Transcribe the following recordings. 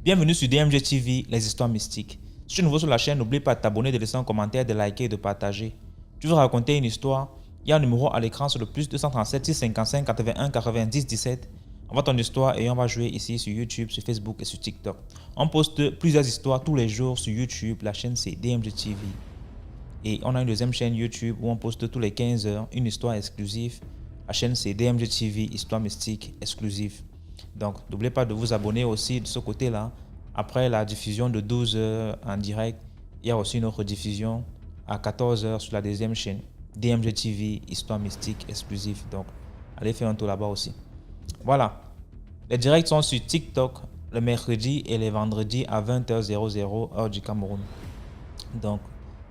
Bienvenue sur DMG TV, les histoires mystiques. Si tu es nouveau sur la chaîne, n'oublie pas de t'abonner, de laisser un commentaire, de liker et de partager. Tu veux raconter une histoire? Il y a un numéro à l'écran sur le plus 237 655 81 90 17. Envoie ton histoire et on va jouer ici sur YouTube, sur Facebook et sur TikTok. On poste plusieurs histoires tous les jours sur YouTube. La chaîne c'est DMG TV. Et on a une deuxième chaîne YouTube où on poste tous les 15 heures une histoire exclusive. La chaîne c'est DMG TV, histoire mystique exclusive. Donc n'oubliez pas de vous abonner aussi de ce côté-là. Après la diffusion de 12 heures en direct, il y a aussi une autre diffusion à 14 heures sur la deuxième chaîne. DMG TV, histoire mystique exclusive. Donc allez faire un tour là-bas aussi. Voilà. Les directs sont sur TikTok le mercredi et les vendredis à 20h00 heure du Cameroun. Donc,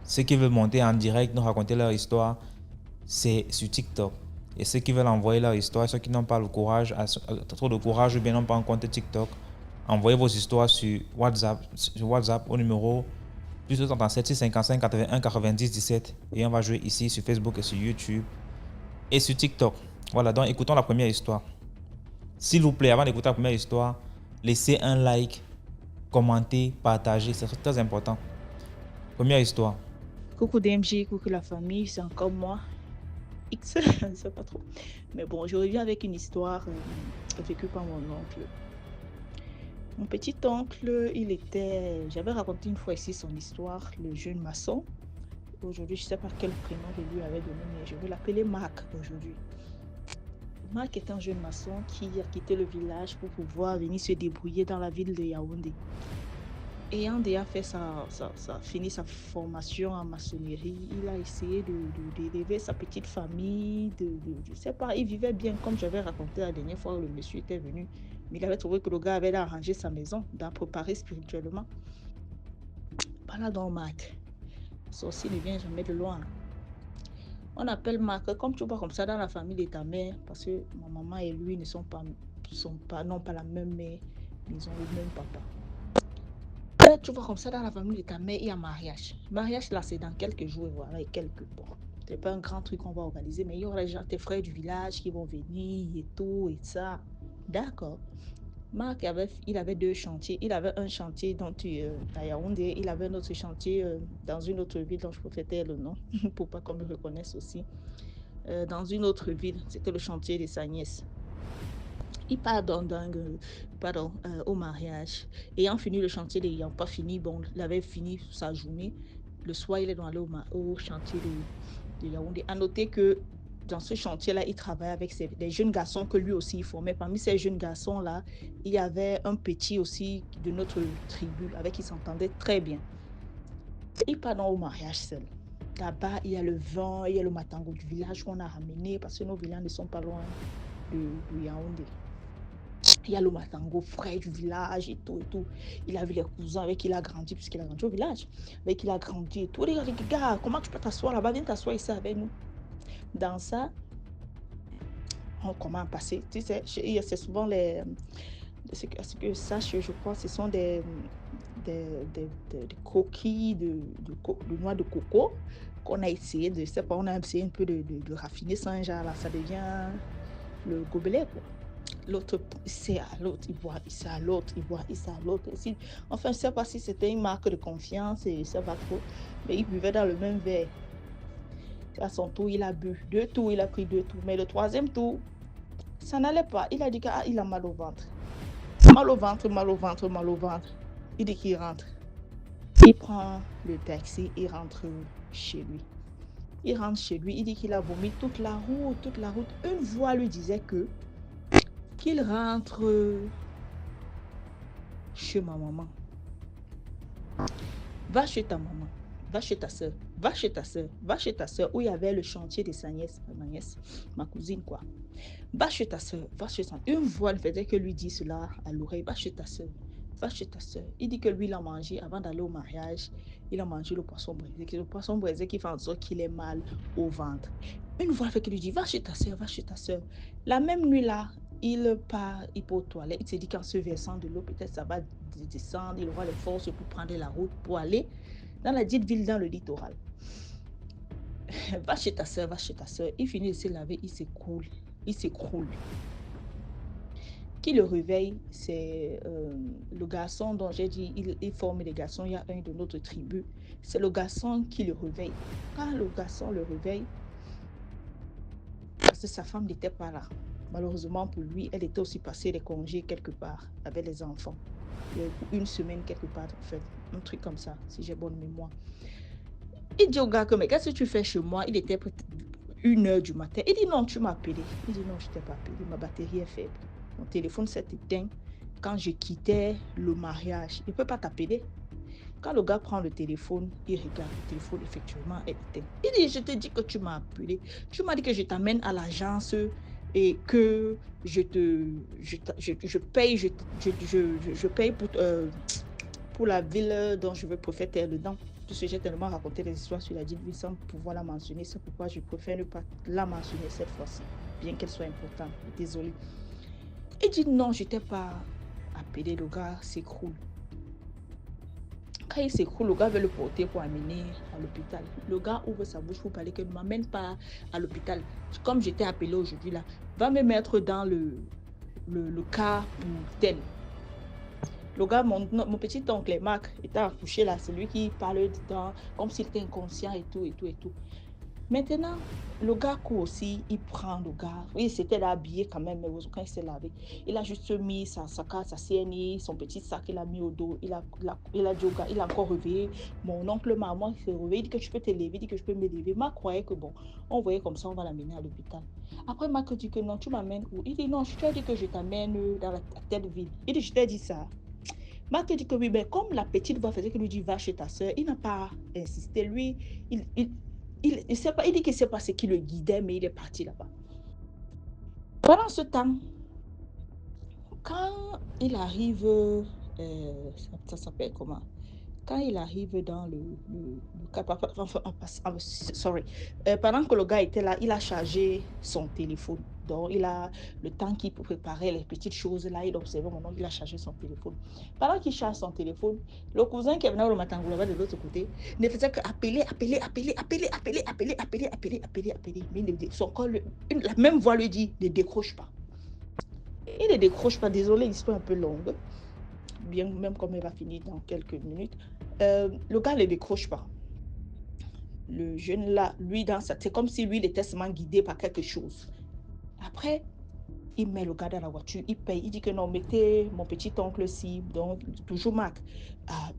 ceux qui veulent monter en direct, nous raconter leur histoire, c'est sur TikTok. Et ceux qui veulent envoyer leur histoire, ceux qui n'ont pas le courage, trop de courage ou bien n'ont pas un compte TikTok, envoyez vos histoires sur WhatsApp au numéro plus 237 655 81 90 17 et on va jouer ici sur Facebook et sur YouTube et sur TikTok. Voilà, donc écoutons la première histoire. S'il vous plaît, avant d'écouter la première histoire, laissez un like, commentez, partagez, c'est très important. Première histoire. Coucou DMG, coucou la famille, c'est encore moi. X, je ne sais pas trop. Mais bon, je reviens avec une histoire vécue par mon oncle. Mon petit oncle, j'avais raconté une fois ici son histoire, le jeune maçon. Aujourd'hui, je ne sais pas quel prénom je lui avais donné, mais je vais l'appeler Marc aujourd'hui. Marc est un jeune maçon qui a quitté le village pour pouvoir venir se débrouiller dans la ville de Yaoundé. Ayant déjà fini sa formation en maçonnerie, il a essayé d'élever sa petite famille, je sais pas, il vivait bien comme j'avais raconté la dernière fois où le monsieur était venu. Mais il avait trouvé que le gars avait arrangé sa maison, d'en préparer spirituellement. Voilà donc Marc. Sorcier ne vient jamais de loin. On appelle Marc, comme tu vois comme ça dans la famille de ta mère, parce que ma maman et lui n'ont pas la même mère, mais ils ont le même papa. Tu vois comme ça dans la famille de ta mère, il y a mariage. Mariage là, c'est dans quelques jours, voilà, et quelques bon. C'est pas un grand truc qu'on va organiser, mais il y aura déjà tes frères du village qui vont venir et tout et ça. D'accord. Marc il avait deux chantiers. Il avait un chantier à Yaoundé, il avait un autre chantier dans une autre ville dont je peux fêter le nom pour pas qu'on me reconnaisse aussi. Dans une autre ville, c'était le chantier de sa nièce. Il part au mariage. Ayant fini le chantier, n'ayant pas fini, bon, il avait fini sa journée. Le soir, il est allé au chantier de Yaoundé. À noter que dans ce chantier-là, il travaille avec des jeunes garçons que lui aussi il formait. Parmi ces jeunes garçons-là, il y avait un petit aussi de notre tribu avec qui il s'entendait très bien. Il part au mariage seul. Là-bas, il y a le vin, il y a le matango du village qu'on a ramené parce que nos villages ne sont pas loin de Yaoundé. Il y a le matango frais du village et tout et tout. Il a vu les cousins avec qui il a grandi, puisqu'il a grandi au village. Avec qui il a grandi et tout. Il dit, gars, comment tu peux t'asseoir là-bas? Viens t'asseoir ici avec nous. Dans ça, on commence à passer. Tu sais, c'est souvent ce que je sache, je crois, ce sont des coquilles de noix de coco qu'on a essayé de, je sais pas, on a essayé un peu de raffiner ça, un genre là, ça devient le gobelet, quoi. L'autre, c'est à l'autre, il boit, c'est à l'autre, il boit, c'est à l'autre. Enfin, je ne sais pas si c'était une marque de confiance, et je ne sais pas trop, mais il buvait dans le même verre. À son tour, il a bu 2 tours, il a pris 2 tours, mais le troisième tour, ça n'allait pas. Il a dit qu'il a mal au ventre. Mal au ventre, mal au ventre, mal au ventre. Il dit qu'il rentre. Il prend le taxi, il rentre chez lui. Il rentre chez lui, il dit qu'il a vomi toute la route, toute la route. Une voix lui disait qu'il rentre chez ma maman. Va chez ta maman, va chez ta soeur, va chez ta soeur, va chez ta soeur, où il y avait le chantier de sa nièce, ma nièce, ma cousine, quoi. Va chez ta soeur, va chez ta... Une voix ne faisait que lui dire cela à l'oreille, va chez ta soeur, va chez ta soeur. Il dit que lui, il a mangé, avant d'aller au mariage, il a mangé le poisson braisé. Le poisson braisé qui fait en sorte qu'il est mal au ventre. Une voix fait que lui dit, va chez ta soeur, va chez ta soeur. La même nuit-là, il part, il peut aux toilettes. Il s'est dit qu'en se versant de l'eau, peut-être ça va descendre, il aura les forces pour prendre la route, pour aller dans la dite ville, dans le littoral. Va chez ta soeur, va chez ta soeur. Il finit de se laver, il s'écroule. Il s'écroule. Qui le réveille, c'est le garçon dont j'ai dit, il forme des garçons, il y a un de notre tribu. C'est le garçon qui le réveille. Quand le garçon le réveille, parce que sa femme n'était pas là. Malheureusement pour lui, elle était aussi passée des congés quelque part avec les enfants. Une semaine quelque part, en fait, un truc comme ça, si j'ai bonne mémoire. Il dit au gars que, mais qu'est-ce que tu fais chez moi? Il était peut-être 1h du matin. Il dit non, tu m'as appelé. Il dit non, je ne t'ai pas appelé, ma batterie est faible. Mon téléphone s'est éteint quand je quittais le mariage. Il ne peut pas t'appeler. Quand le gars prend le téléphone, il regarde le téléphone, effectivement, est éteint. Il dit, je te dis que tu m'as appelé. Tu m'as dit que je t'amène à l'agence et que je paye, je paye pour la ville dont je veux préférer dedans. Parce que j'ai tellement raconté des histoires sur la dite vie sans pouvoir la mentionner. C'est pourquoi je préfère ne pas la mentionner cette fois-ci, bien qu'elle soit importante. Désolée. Il dit non, je t'ai pas appelé. Le gars s'écroule. Quand il s'écroule, le gars veut le porter pour amener à l'hôpital. Le gars ouvre sa bouche pour parler que ne m'amène pas à l'hôpital. Comme j'étais appelé aujourd'hui là, va me mettre dans le cas tel. Le gars, mon petit oncle Marc, était accouché là, c'est lui qui parle dedans, comme s'il était inconscient et tout, et tout, et tout. Maintenant, le gars court aussi, il prend le gars. Oui, c'était habillé quand même, mais quand il s'est lavé, il a juste mis sa CNI, son petit sac, il a mis au dos, il a dit au gars, il a encore réveillé. Mon oncle maman, il s'est réveillé, il dit que tu peux te lever, il dit que je peux me lever. Marc croyait que bon, on voyait comme ça, on va l'amener à l'hôpital. Après, Marc dit que non, tu m'amènes où? Il dit non, je t'ai dit que je t'amène dans la telle ville. Il dit, je t'ai dit ça. Marc dit que oui, mais comme la petite voix faisait que lui dit va chez ta soeur, il n'a pas insisté. Lui, il sait pas, il dit qu'il ne sait pas ce qui le guidait, mais il est parti là-bas. Pendant ce temps, quand il arrive, ça s'appelle comment? Quand il arrive dans le sorry, pendant que le gars était là, il a chargé son téléphone. Donc, il a le temps qu'il préparait les petites choses là, il observait mon oncle, il a chargé son téléphone. Pendant qu'il charge son téléphone, le cousin qui venait le matin de l'autre côté ne faisait qu'appeler, appeler. Mais son corps, la même voix lui dit, ne décroche pas. Il ne décroche pas, désolé, l'histoire est un peu longue, bien même comme elle va finir dans quelques minutes. Le gars ne décroche pas. Le jeune là, lui, c'est comme si lui, il était seulement guidé par quelque chose. Après, il met le gars dans la voiture, il paye, il dit que non, mettez mon petit oncle ci, donc toujours Marc,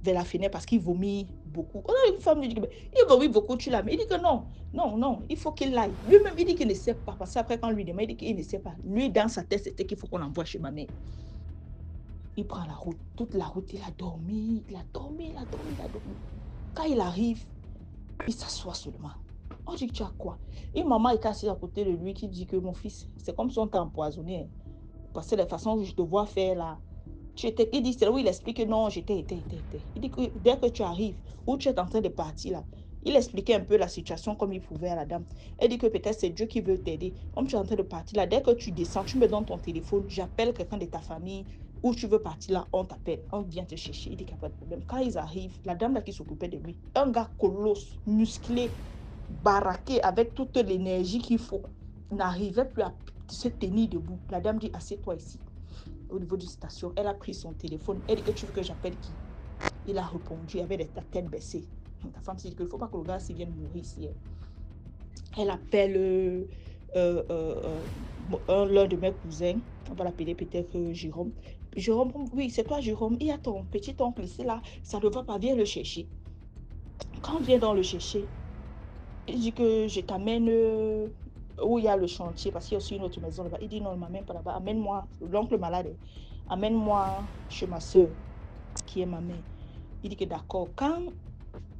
vers la fenêtre parce qu'il vomit beaucoup. On a une femme qui dit que il vomit beaucoup, tu l'as, mais il dit que non, il faut qu'il aille. Lui-même, il dit qu'il ne sait pas, parce qu'après, quand lui demande, il dit qu'il ne sait pas. Lui, dans sa tête, c'était qu'il faut qu'on l'envoie chez ma mère. Il prend la route, toute la route, il a dormi. Quand il arrive, il s'assoit seulement. On dit que tu as quoi? Une maman est assise à côté de lui qui dit que mon fils, c'est comme si on t'a empoisonné. Parce que la façon que je te vois faire là, il dit, c'est là où il explique que non, j'étais. Il dit que dès que tu arrives, où tu es en train de partir là, il expliquait un peu la situation comme il pouvait à la dame. Elle dit que peut-être c'est Dieu qui veut t'aider. Comme tu es en train de partir là, dès que tu descends, tu me donnes ton téléphone, j'appelle quelqu'un de ta famille, où tu veux partir là, on t'appelle, on vient te chercher. Il dit qu'il n'y a pas de problème. Quand ils arrivent, la dame là qui s'occupait de lui, un gars colosse, musclé, baraqué, avec toute l'énergie qu'il faut, n'arrivait plus à se tenir debout. La dame dit, assieds-toi ici. Au niveau d'une station, elle a pris son téléphone. Elle dit que tu veux que j'appelle qui? Il a répondu avec la tête baissée. Ta femme s'est dit qu'il ne faut pas que le gars s'y vienne mourir ici. Elle appelle l'un de mes cousins. On va l'appeler peut-être Jérôme. Jérôme, oui, c'est toi Jérôme. Il y a ton petit oncle ici là. Ça ne va pas, viens le chercher. Quand on vient dans le chercher, il dit que je t'amène où il y a le chantier, parce qu'il y a aussi une autre maison là-bas. Il dit non, ne m'amène pas là-bas. Amène-moi, l'oncle malade, amène-moi chez ma soeur, qui est ma mère. Il dit que d'accord. Quand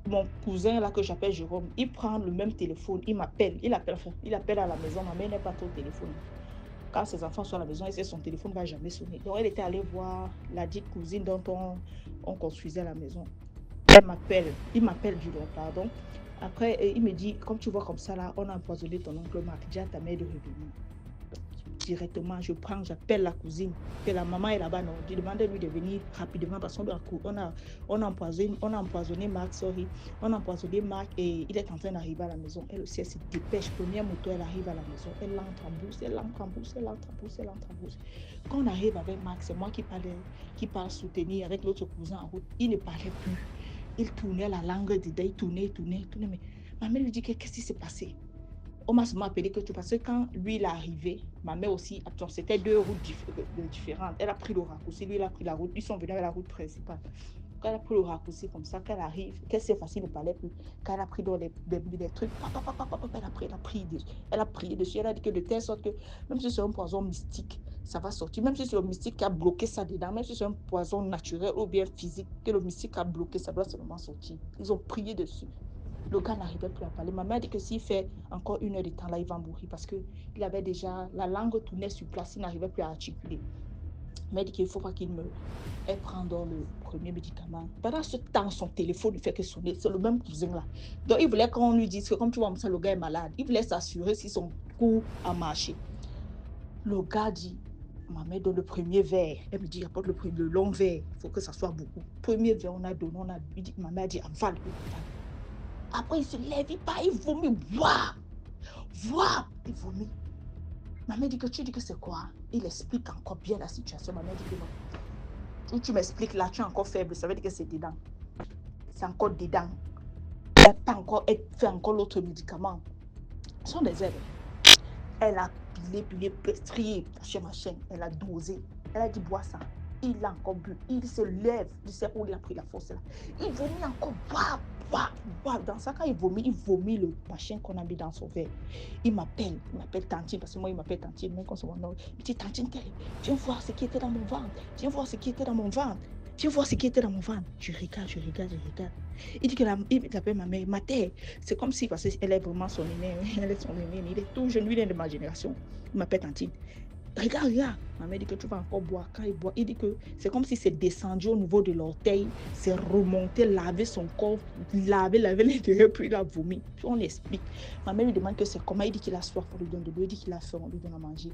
mon cousin là que j'appelle Jérôme, il prend le même téléphone, il m'appelle, il appelle à la maison, ma mère n'est pas au téléphone. Quand ses enfants sont à la maison, il sait son téléphone ne va jamais sonner. Donc elle était allée voir la dite cousine dont on construisait la maison. Il m'appelle du long, pardon. Après, il me dit, comme tu vois comme ça là, on a empoisonné ton oncle Marc, dis à ta mère de revenir. directement, je prends, j'appelle la cousine. Que la maman est là-bas, non. Je demande à lui de venir rapidement parce qu'on on a empoisonné Marc, sorry. On a empoisonné Marc et il est en train d'arriver à la maison. Elle aussi, elle se dépêche. Première moto, elle arrive à la maison. Elle entre en bourse, elle entre en bourse, elle entre en bourse, elle entre en bourse. Quand on arrive avec Marc, c'est moi qui parle soutenir avec l'autre cousin en route. Il ne parlait plus. Il tournait la langue dedans, il tournait. Mais ma mère lui dit qu'est-ce qui s'est passé? On m'a seulement appelé que tu parce que quand lui il est arrivé, ma mère aussi, c'était 2 routes différentes. Elle a pris le raccourci, lui il a pris la route, ils sont venus avec la route principale. Quand elle a pris le raccourci comme ça, qu'elle arrive, qu'elle s'est facile, ne parlait plus. Quand elle a pris dans les trucs, elle a prié dessus, elle a dit que de telle sorte que même si c'est un poison mystique, ça va sortir. Même si c'est le mystique qui a bloqué ça dedans, même si c'est un poison naturel ou bien physique, que le mystique a bloqué, ça doit seulement sortir. Ils ont prié dessus. Le gars n'arrivait plus à parler. Ma mère dit que s'il fait encore 1 heure de temps là, il va mourir parce qu'il avait déjà la langue tournée sur place, il n'arrivait plus à articuler. Mais dit qu'il ne faut pas qu'il meure. Elle prend dans le premier médicament. Pendant ce temps, son téléphone ne fait que sonner. C'est le même cousin là. Donc il voulait qu'on lui dise que comme tu vois, ça, le gars est malade. Il voulait s'assurer si son coup a marché. Le gars dit, ma mère donne le premier verre. Elle me dit, apporte le long verre. Il faut que ça soit beaucoup. Premier verre, on a donné, on a bu. Ma mère dit, avale. Après, il se lève, il part, il vomit. Waouh! Il vomit. Ma mère dit que tu dis que c'est quoi? Il explique encore bien la situation. Ma mère dit que non. Tu m'expliques là, tu es encore faible. Ça veut dire que c'est dedans. C'est encore dedans. Elle fait encore l'autre médicament. Ce sont des herbes. Elle a pilé, trié, machin. Elle a dosé. Elle a dit, bois ça. Il a encore bu. Il se lève. Je sais où il a pris la force là. Il vomit encore. Dans ça, quand il vomit le machin qu'on a mis dans son verre. Il m'appelle Tantine, parce que moi, il m'appelle Tantine. Même quand c'est mon nom, il me dit, Tantine, viens voir ce qui était dans mon ventre. Je regarde. Il dit il appelle ma mère, ma terre. C'est comme si, parce qu'elle est vraiment son aînée. Elle est son aînée, mais il est tout jeune, lui, il est de ma génération. Il m'appelle Tantine. Regarde. Ma mère dit que tu vas encore boire. Quand il boit, il dit que c'est comme si c'est descendu au niveau de l'orteil, c'est remonté, laver son corps, laver l'intérieur, puis il a vomi. Puis on l'explique. Ma mère lui demande que c'est comment. Il dit qu'il a soif, on lui donne de l'eau. Il dit qu'il a faim, on lui donne à manger.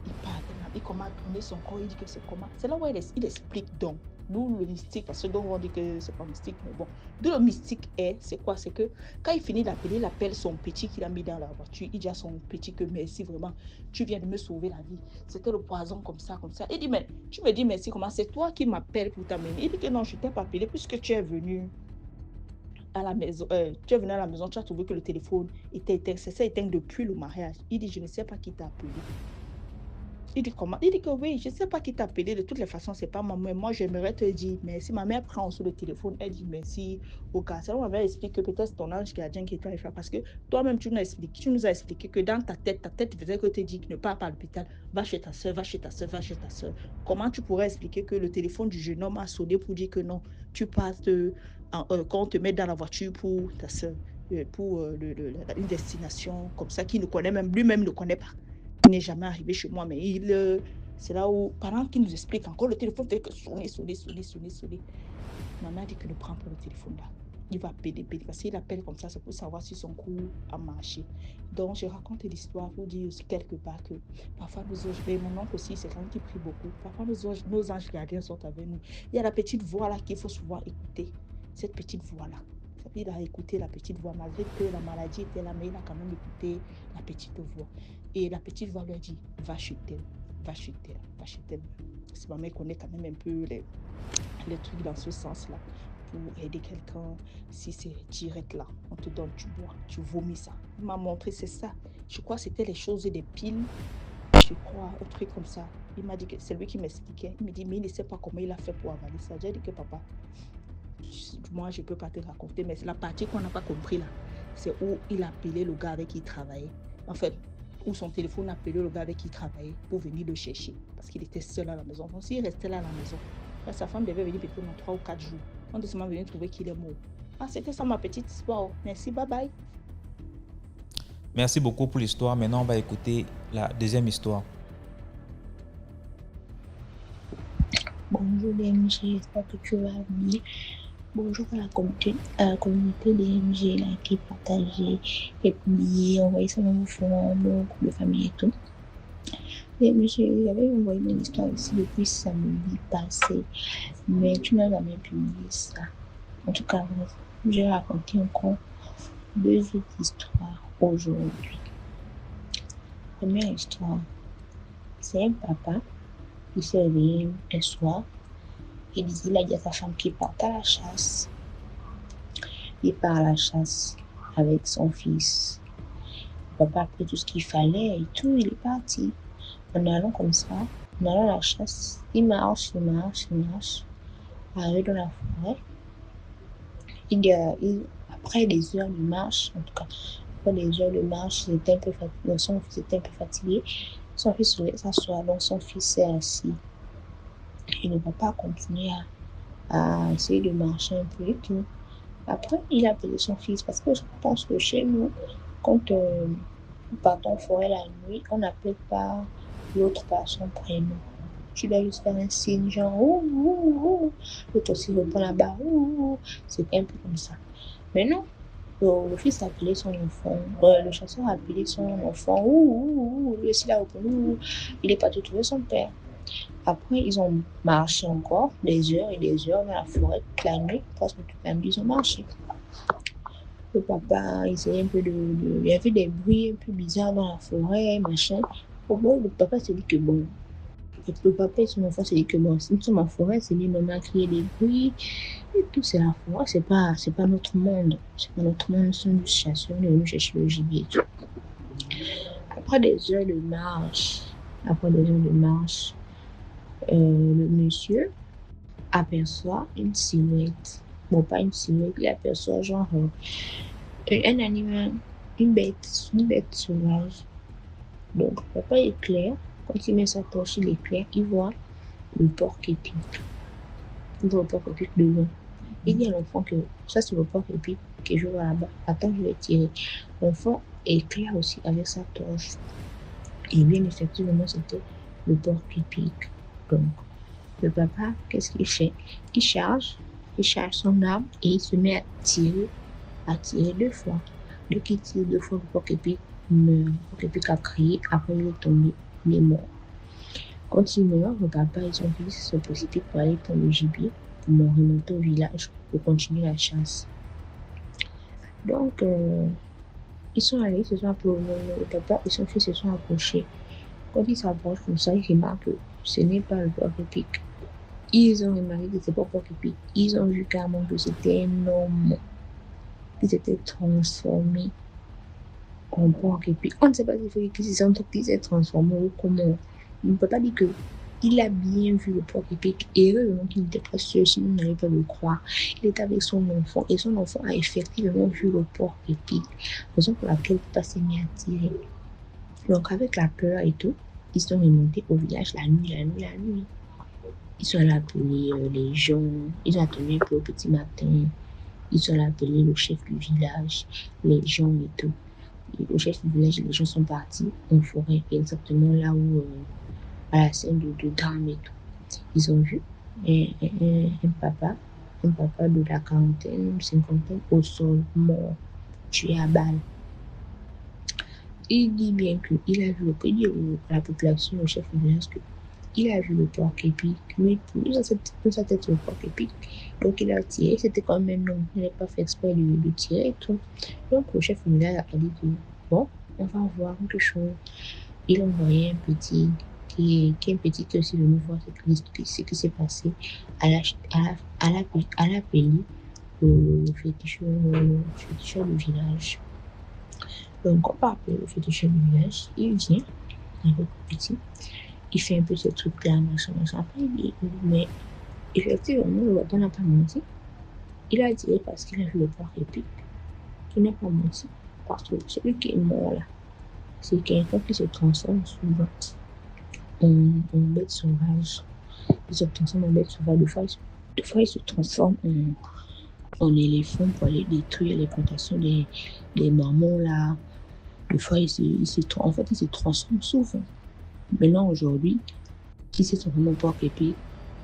Il parle, il commence à tourner son corps, il dit que c'est comment. C'est là où il explique donc. D'où le mystique, parce que donc on dit que c'est pas mystique, mais bon. D'où le mystique c'est quoi? C'est que quand il finit d'appeler, il appelle son petit qu'il a mis dans la voiture. Il dit à son petit que merci vraiment, tu viens de me sauver la vie. C'était le poison comme ça. Il dit, mais tu me dis merci comment? C'est toi qui m'appelles pour t'amener. Il dit que non, je t'ai pas appelé puisque tu es venu à la maison. Tu es venu à la maison, tu as trouvé que le téléphone était éteint. C'est ça éteint depuis le mariage. Il dit, je ne sais pas qui t'a appelé. Il dit comment? Il dit que oui, je ne sais pas qui t'a appelé. De toutes les façons, c'est pas ma mère. Moi, j'aimerais te dire merci. Ma mère prend sur le téléphone, elle dit merci au gars. Alors, ma mère explique que peut-être c'est ton ange gardien qui est allé faire. Parce que toi-même, tu nous as expliqué que dans ta tête faisait que te dit ne pars pas à l'hôpital. Va chez ta soeur. Comment tu pourrais expliquer que le téléphone du jeune homme a sonné pour dire que non, tu passes quand on te met dans la voiture pour ta soeur, pour une destination comme ça qu'il ne connaît même, lui-même ne connaît pas. Il n'est jamais arrivé chez moi, mais c'est là où, pendant qu'il nous explique encore, le téléphone fait que sonner. Maman dit que ne prend pas le téléphone là. Il va péder, parce qu'il appelle comme ça, c'est pour savoir si son coup a marché. Donc, je raconte l'histoire pour dire aussi quelque part que parfois nos anges, mon oncle aussi, c'est quelqu'un qui prie beaucoup. Parfois, nos anges gardiens sont avec nous. Il y a la petite voix là qu'il faut souvent écouter. Cette petite voix là. Il a écouté la petite voix, malgré que la maladie était là, mais il a quand même écouté la petite voix. Et la petite voix lui a dit, va chez elle. Si ma mère connaît quand même un peu les trucs dans ce sens-là, pour aider quelqu'un, si c'est direct là, on te donne, tu bois, tu vomis ça. Il m'a montré, c'est ça. Je crois que c'était les choses des piles, je crois, un truc comme ça. Il m'a dit que c'est lui qui m'expliquait. Il me dit, mais il ne sait pas comment il a fait pour avaler ça. J'ai dit que papa, moi, je ne peux pas te raconter, mais c'est la partie qu'on n'a pas compris là. C'est où il a appelé le gars avec qui il travaillait. En fait, où son téléphone a appelé le gars avec qui il travaillait pour venir le chercher. Parce qu'il était seul à la maison. Donc, s'il restait là à la maison, là, sa femme devait venir peut-être dans 3 ou 4 jours. On est seulement venu trouver qu'il est mort. C'était ça ma petite histoire. Merci, bye bye. Merci beaucoup pour l'histoire. Maintenant, on va écouter la deuxième histoire. Bonjour DMG, j'espère que tu vas bien. Bonjour à la communauté DMG là, qui partageait et publiait, envoyait ça dans vos forums, groupe de famille et tout. Et monsieur, j'avais envoyé mon histoire ici depuis samedi passé, mais tu n'as jamais publié ça. En tout cas, j'ai raconté encore 2 autres histoires aujourd'hui. Première histoire, c'est un papa qui s'est réveillé un soir. Il a dit à sa femme qu'il parte à la chasse. Il part à la chasse avec son fils. Le papa a pris tout ce qu'il fallait et tout, il est parti. En allant comme ça, en allant à la chasse, il marche. Arrivé dans la forêt, après des heures de marche, en tout cas, après des heures de marche, son fils était un peu fatigué. Son fils voulait s'asseoir, donc son fils s'est assis. Et le papa a continué à essayer de marcher un peu et tout. Après, il a appelé son fils parce que je pense que chez nous, quand nous partons en forêt la nuit, on n'appelle pas l'autre par son prénom. Tu dois juste faire un signe genre ouh, ouh, ouh. L'autre aussi répond là-bas ouh. C'est un peu comme ça. Mais non, le fils a appelé son enfant, le chasseur a appelé son enfant ouh. Lui aussi il a répondu ouh. Il est parti trouver son père. Après, ils ont marché encore des heures et des heures dans la forêt toute la nuit, presque toute la nuit, ils ont marché. Le papa essayait un peu il y avait des bruits un peu bizarres dans la forêt, machin. Bon, le papa s'est dit que bon, le papa et son enfant s'est dit que bon, si nous sommes en forêt, c'est lui normal qu'il y ait des bruits et tout, c'est la forêt, c'est pas notre monde. C'est pas notre monde, nous sommes juste chasseurs, nous venons chercher le gibier et tout. Après des heures de marche, le monsieur aperçoit une silhouette. Bon, pas une silhouette, il aperçoit genre un animal, une bête sauvage. Donc, le papa éclaire. Quand il met sa torche, il éclaire, il voit le porc-épic. Il voit le porc-épic devant. Il dit à l'enfant que ça, c'est le porc-épic que je vois là-bas. Attends, je vais tirer. L'enfant éclaire aussi avec sa torche. Et bien, effectivement, c'était le porc-épic. Donc, le papa, qu'est-ce qu'il fait? Il charge son arme et il se met à tirer 2 fois. Dès qu'il tire 2 fois, le porc-épic meurt. Le porc-épic a crié, après il est tombé, il est mort. Quand il meurt, le papa et son fils se précipitent pour aller prendre le gibier, pour remonter au village, pour continuer la chasse. Donc, ils sont allés, le papa et son fils se sont approchés. Quand ils s'approchent comme ça, ils remarquent que ce n'est pas le porc-épic. Ils ont remarqué que c'est pas porc-épic. Ils ont vu carrément que c'était un homme qui s'était transformé en porc-épic. On ne sait pas s'il s'est transformé ou comment. On ne peut pas dire qu'il a bien vu le porc-épic. Et heureusement qu'il n'était pas sûr, sinon on n'allait pas le croire. Il était avec son enfant et son enfant a effectivement vu le porc-épic. Raison pour laquelle il s'est mis à tirer. Donc avec la peur et tout, ils sont remontés au village la nuit. Ils sont allés appeler les gens, ils ont attendu un peu au petit matin. Ils sont allés appeler le chef du village, les gens et tout. Et le chef du village, les gens sont partis en forêt, exactement là où, à la scène de drame et tout. Ils ont vu un papa de la quarantaine, cinquantaine, au sol, mort, tué à balle. Il dit bien qu'il a vu la population, le chef du village, qu'il a vu le porc-épic, mais dans sa tête, le porc-épic. Donc il a tiré, c'était quand même non, il n'a pas fait exprès de tirer et tout. Donc le chef du village a dit que bon, on va voir quelque chose. Il a envoyé un petit qui est aussi venu voir ce qui s'est passé à l'appeler le féticheur du village. Donc on va appeler le féticheur du village, il vient avec le petit. Il fait un peu ce truc-là, machin. Après, il dit, mais effectivement, le papa n'a pas menti. Il a dit parce qu'il a vu le porc-épic qu'il n'a pas menti. Parce que celui qui est mort là, c'est quelqu'un qui se transforme souvent en bête sauvage. Il se transforme en bête sauvage. Des fois, il se transforme en éléphant pour aller détruire les plantations des marmots là. Des fois, il se transforme souvent. Maintenant, aujourd'hui, il s'est transformé en porc-épic.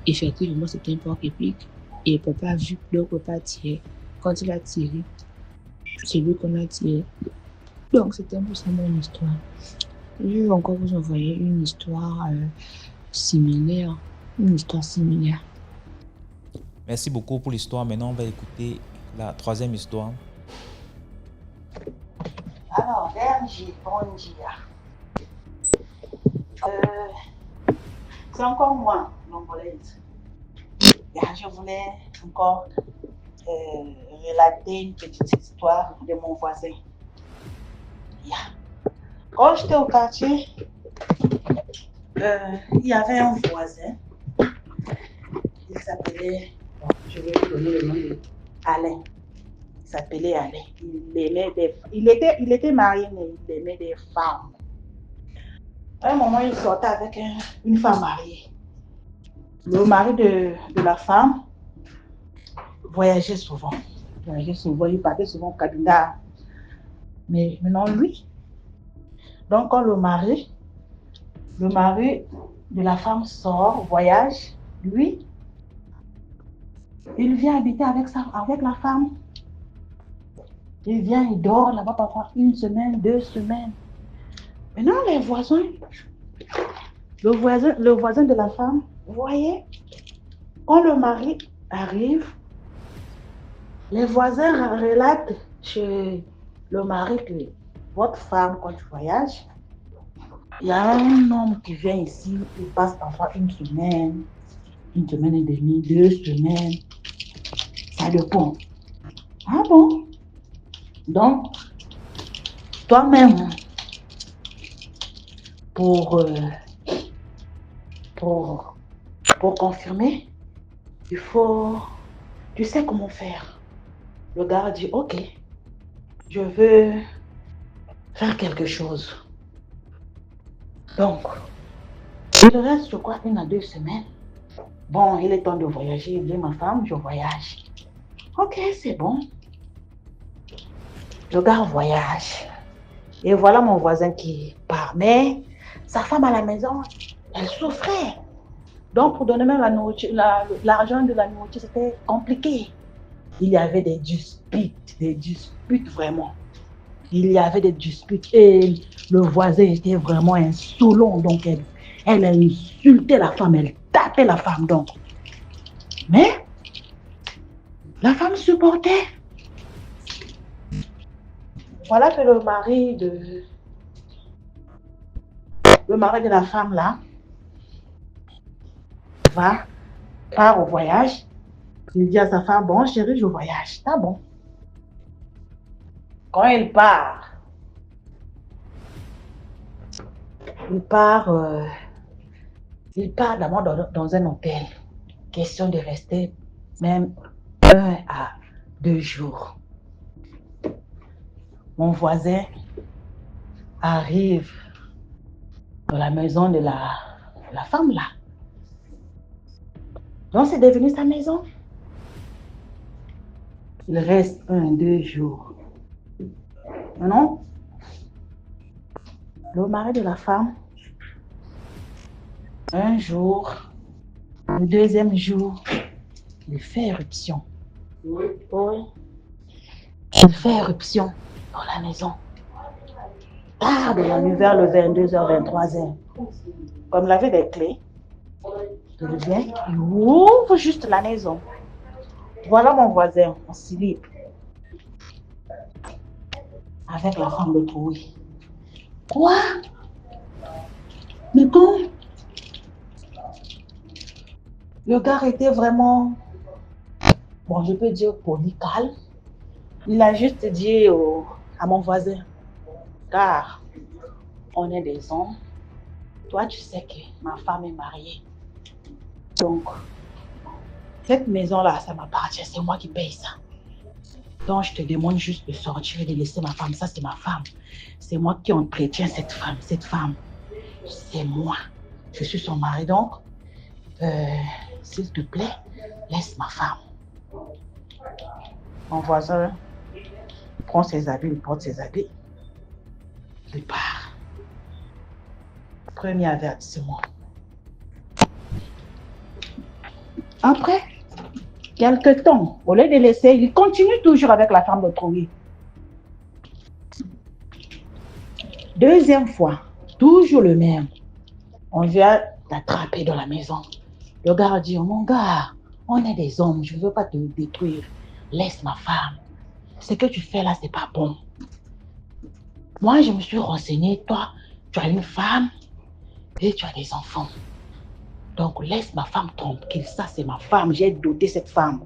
Effectivement, c'était un porc-épic. Et le papa a vu que le papa a tiré. Quand il a tiré, c'est lui qu'on a tiré. Donc, c'était un peu ça mon histoire. Je vais encore vous envoyer une histoire similaire. Une histoire similaire. Merci beaucoup pour l'histoire. Maintenant, on va écouter la troisième histoire. Alors, Berger, bon dia. C'est encore moi, l'Angolaise. Je voulais encore relater une petite histoire de mon voisin. Quand j'étais au quartier, il y avait un voisin. Il s'appelait, je vais vous donner le nom de Alain. Il s'appelait Alain. Il était marié, mais il aimait des femmes. À un moment, il sortait avec une femme mariée. Le mari de la femme voyageait souvent. Il partait souvent au cabinet. Mais maintenant, lui, donc quand le mari de la femme sort, voyage, lui, il vient habiter avec la femme. Il vient, il dort là-bas parfois 1 semaine, 2 semaines. Maintenant, les voisins, le voisin de la femme, vous voyez, quand le mari arrive, les voisins relatent chez le mari que votre femme, quand tu voyages, il y a un homme qui vient ici, il passe parfois 1 semaine, 1 semaine et demie, 2 semaines. Ça dépend. Ah bon? Donc, toi-même, pour confirmer, tu sais comment faire. Le gars dit, ok, je veux faire quelque chose. Donc, il reste, je crois, 1 à 2 semaines. Bon, il est temps de voyager. Il dit, ma femme, je voyage. Ok, c'est bon. Le gars voyage. Et voilà mon voisin qui part. Mais sa femme à la maison, elle souffrait. Donc, pour donner même l'argent de la nourriture, c'était compliqué. Il y avait des disputes vraiment. Il y avait des disputes et le voisin était vraiment insolent. Donc, elle insultait la femme, elle tapait la femme. Donc. Mais la femme supportait. Voilà que le mari de la femme là part au voyage. Il dit à sa femme, bon chérie, je voyage. Ah bon. Quand il part d'abord dans un hôtel. Question de rester même 1 à 2 jours. Mon voisin arrive dans la maison de la femme là. Donc c'est devenu sa maison. Il reste 1 à 2 jours. Maintenant, le mari de la femme, un jour, le 2e jour, il fait éruption. Oui. Il fait éruption dans la maison. Tard de la nuit vers le 22h, 23h. Comme il avait des clés, il vient, il ouvre juste la maison. Voilà mon voisin, en slip. Avec la femme de Trouille. Quoi? Mais quand le gars était vraiment, bon, je peux dire poli, calme. Il a juste dit à mon voisin, car on est des hommes. Toi, tu sais que ma femme est mariée. Donc, cette maison-là, ça m'appartient. C'est moi qui paye ça. Donc, je te demande juste de sortir et de laisser ma femme. Ça, c'est ma femme. C'est moi qui entretiens cette femme. Cette femme, c'est moi. Je suis son mari. Donc, s'il te plaît, laisse ma femme. Mon voisin prend ses habits, il porte ses habits. Il part. Premier avertissement. Après, quelque temps, au lieu de laisser, il continue toujours avec la femme de Trouille. 2e fois, Toujours le même. On vient t'attraper dans la maison. Le gars dit, mon gars, on est des hommes, je ne veux pas te détruire. Laisse ma femme. Ce que tu fais là, c'est pas bon. Moi, je me suis renseignée. Toi, tu as une femme et tu as des enfants. Donc, laisse ma femme tranquille. Ça, c'est ma femme. J'ai doté cette femme.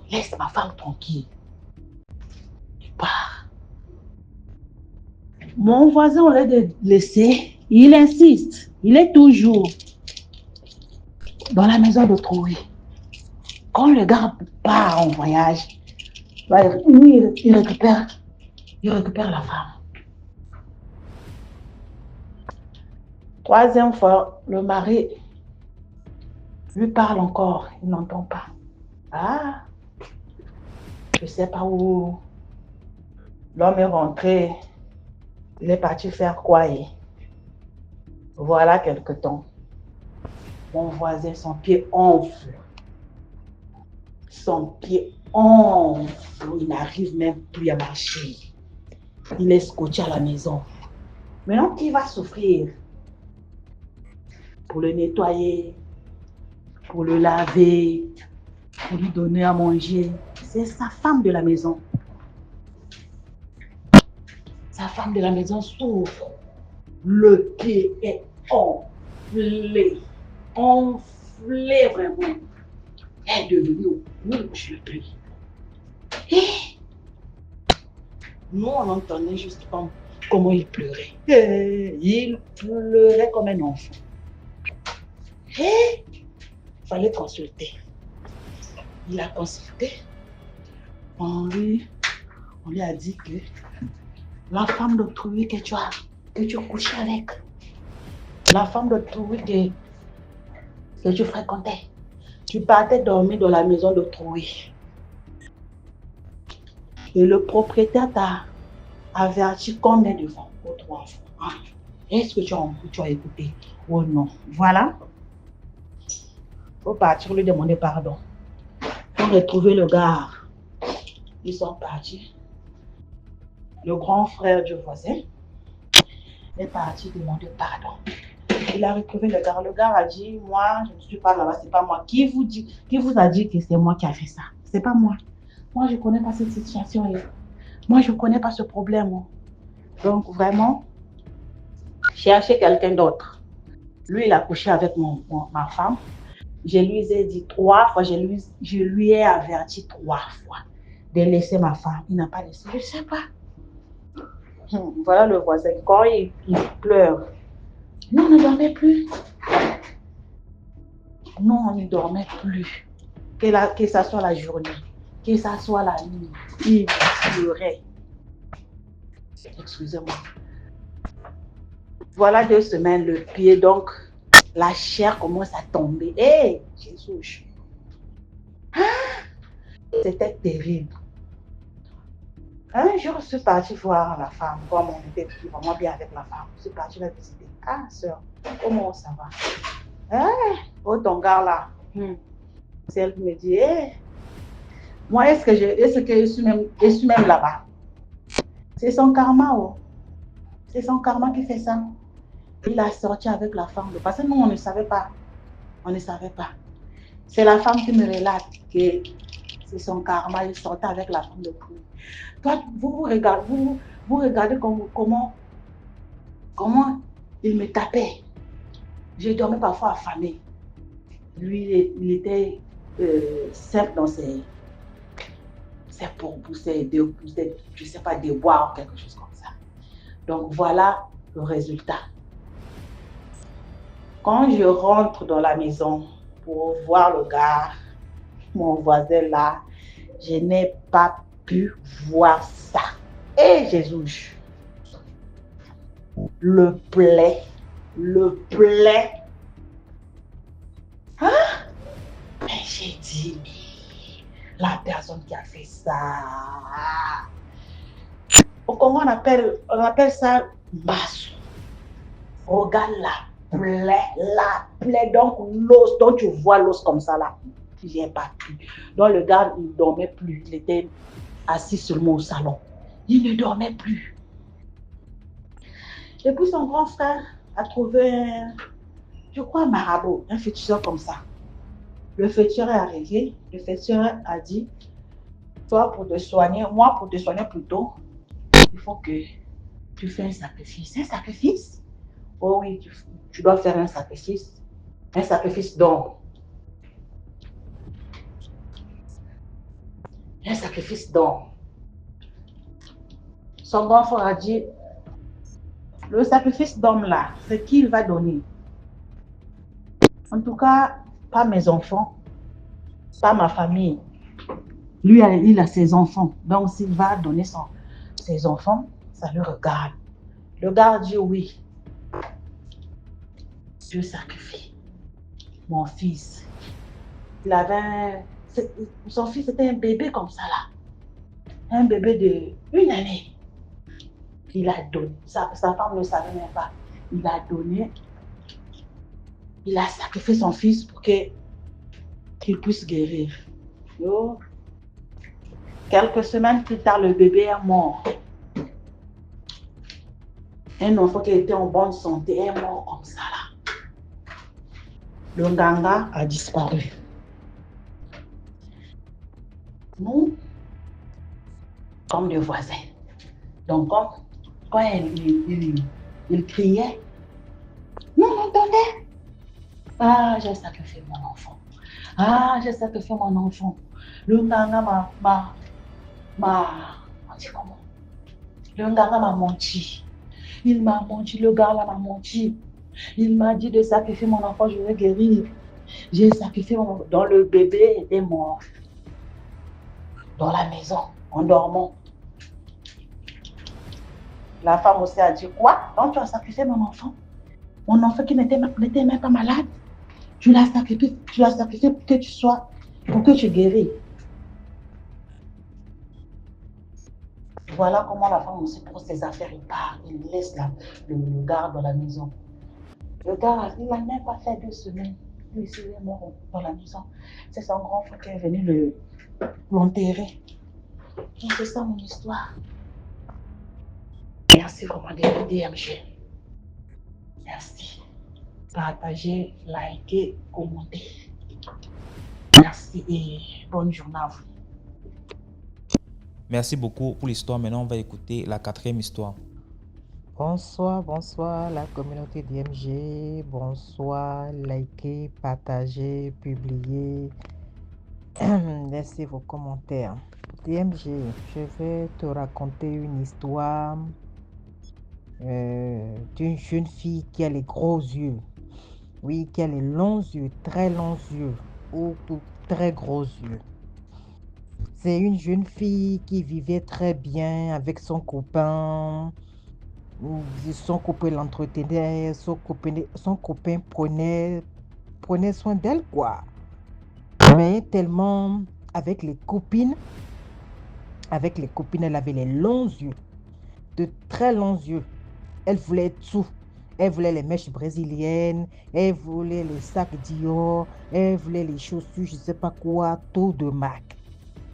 Laisse ma femme tranquille. Tu pars. Mon voisin, au lieu de laisser, il insiste. Il est toujours dans la maison d'autrui. Quand le gars part en voyage, lui, il récupère la femme. Troisième fois, le mari lui parle encore. Il n'entend pas. Ah, je ne sais pas où l'homme est rentré. Il est parti faire quoi et voilà quelque temps. Mon voisin, son pied enfle. Son pied enfle. Il n'arrive même plus à marcher. Il est scotché à la maison. Maintenant, qui va souffrir? Pour le nettoyer, pour le laver, pour lui donner à manger. C'est sa femme de la maison. Sa femme de la maison souffre. Le pied est enflé. Enflé vraiment. Elle est devenue rouge le pied. Et nous, on entendait juste comment il pleurait. Et il pleurait comme un enfant. Et il fallait consulter. Il a consulté. On lui a dit que la femme d'autrui que tu couchais avec, la femme d'autrui que tu fréquentais, tu partais dormir dans la maison d'autrui. Et le propriétaire t'a averti combien de fois? Ou 3 fois. Ah. Est-ce que tu as écouté? Oh non. Voilà. Il faut partir lui demander pardon. Pour retrouver le gars. Ils sont partis. Le grand frère du voisin est parti demander pardon. Il a retrouvé le gars. Le gars a dit, moi, je ne suis pas là-bas, c'est pas moi. Qui vous a dit que c'est moi qui a fait ça? C'est pas moi. Moi, je ne connais pas cette situation. Moi, je ne connais pas ce problème. Donc, vraiment, cherchez quelqu'un d'autre. Lui, il a couché avec ma femme. Je lui ai dit 3 fois, je lui ai averti 3 fois de laisser ma femme. Il n'a pas laissé. Je ne sais pas. Voilà le voisin. Quand il pleure, nous, on ne dormait plus. Nous, on ne dormait plus. Que ça soit la journée, que ça soit la nuit, il pleurait. Excusez-moi. Voilà 2 semaines, le pied, donc la chair commence à tomber. Hé, Jésus. C'était terrible. Un jour, je suis partie voir la femme, comme on était vraiment bien avec la femme. Je suis partie la visiter. Ah, sœur, comment ça va? Oh, ton gars là. C'est elle qui me dit, moi, est-ce que je suis même là-bas? C'est son karma, oh. C'est son karma qui fait ça. Il a sorti avec la femme. Parce que nous, on ne savait pas. On ne savait pas. C'est la femme qui me relate que c'est son karma. Il sortait avec la femme de plus. Toi, vous regardez comment il me tapait. Je dormais parfois affamé. Lui, il était simple dans ses pousser, je ne sais pas, des bois ou quelque chose comme ça. Donc, voilà le résultat. Quand je rentre dans la maison pour voir le gars, mon voisin là, je n'ai pas pu voir ça. Et Jésus, le plaid. Hein? Mais j'ai dit, la personne qui a fait ça. Au Congo, on appelle ça basso. Regarde la plaie, donc l'os, donc tu vois l'os comme ça là. J'ai pas pu. Donc le gars, il ne dormait plus. Il était assis seulement au salon. Il ne dormait plus. Et puis son grand frère a trouvé, je crois, un marabout, un féticheur comme ça. Le féticheur est arrivé, le féticheur a dit, toi pour te soigner, moi pour te soigner plutôt, il faut que tu fais un sacrifice. Un sacrifice? Oh oui, tu dois faire un sacrifice. Un sacrifice d'homme. Un sacrifice d'homme. Son grand frère a dit, le sacrifice d'homme là, c'est qui il va donner. En tout cas, pas mes enfants, pas ma famille. Lui, il a ses enfants. Donc, s'il va donner ses enfants, ça le regarde. Le gars dit oui. Je sacrifie mon fils. Il avait son fils était un bébé comme ça là. Un bébé de 1 année. Il a donné. Sa femme ne savait même pas. Il a donné. Il a sacrifié son fils pour qu'il puisse guérir. Oh. Quelques semaines plus tard, le bébé est mort. Un enfant qui était en bonne santé est mort comme ça là. Le Nganga a disparu. Nous, comme des voisins. Donc, quand il criait, non, donnez. Ah, j'ai sacrifié mon enfant. Ah, j'ai sacrifié mon enfant. Le Nganga on dit comment? Le Nganga m'a menti. Il m'a menti, le gars là m'a menti. Il m'a dit de sacrifier mon enfant, je vais guérir. J'ai sacrifié mon enfant. Donc le bébé était mort. Dans la maison, en dormant. La femme aussi a dit, quoi? Donc tu as sacrifié mon enfant? Mon enfant qui n'était même pas malade. Tu l'as sacrifié pour que tu sois, pour que tu guéris. Voilà comment la femme aussi pour ses affaires, il part, il laisse le gars dans la maison. Le gars, il n'a même pas fait 2 semaines. Lui, il est mort dans la maison. C'est son grand frère qui est venu l'enterrer. Donc c'est ça mon histoire. Merci vraiment de DMG. Merci. Partagez, likez, commentez. Merci et bonne journée à vous. Merci beaucoup pour l'histoire. Maintenant, on va écouter la 4e histoire. Bonsoir la communauté DMG. Bonsoir, likez, partagez, publiez. Laissez vos commentaires. DMG, je vais te raconter une histoire d'une jeune fille qui a les gros yeux. Oui, qui a les longs yeux, très longs yeux ou très gros yeux. C'est une jeune fille qui vivait très bien avec son copain. Son copain l'entretenait, son copain prenait soin d'elle, quoi. Mais tellement avec les copines, elle avait les longs yeux, de très longs yeux. Elle voulait tout. Elle voulait les mèches brésiliennes, elle voulait les sacs Dior, elle voulait les chaussures, je ne sais pas quoi, tout de marque.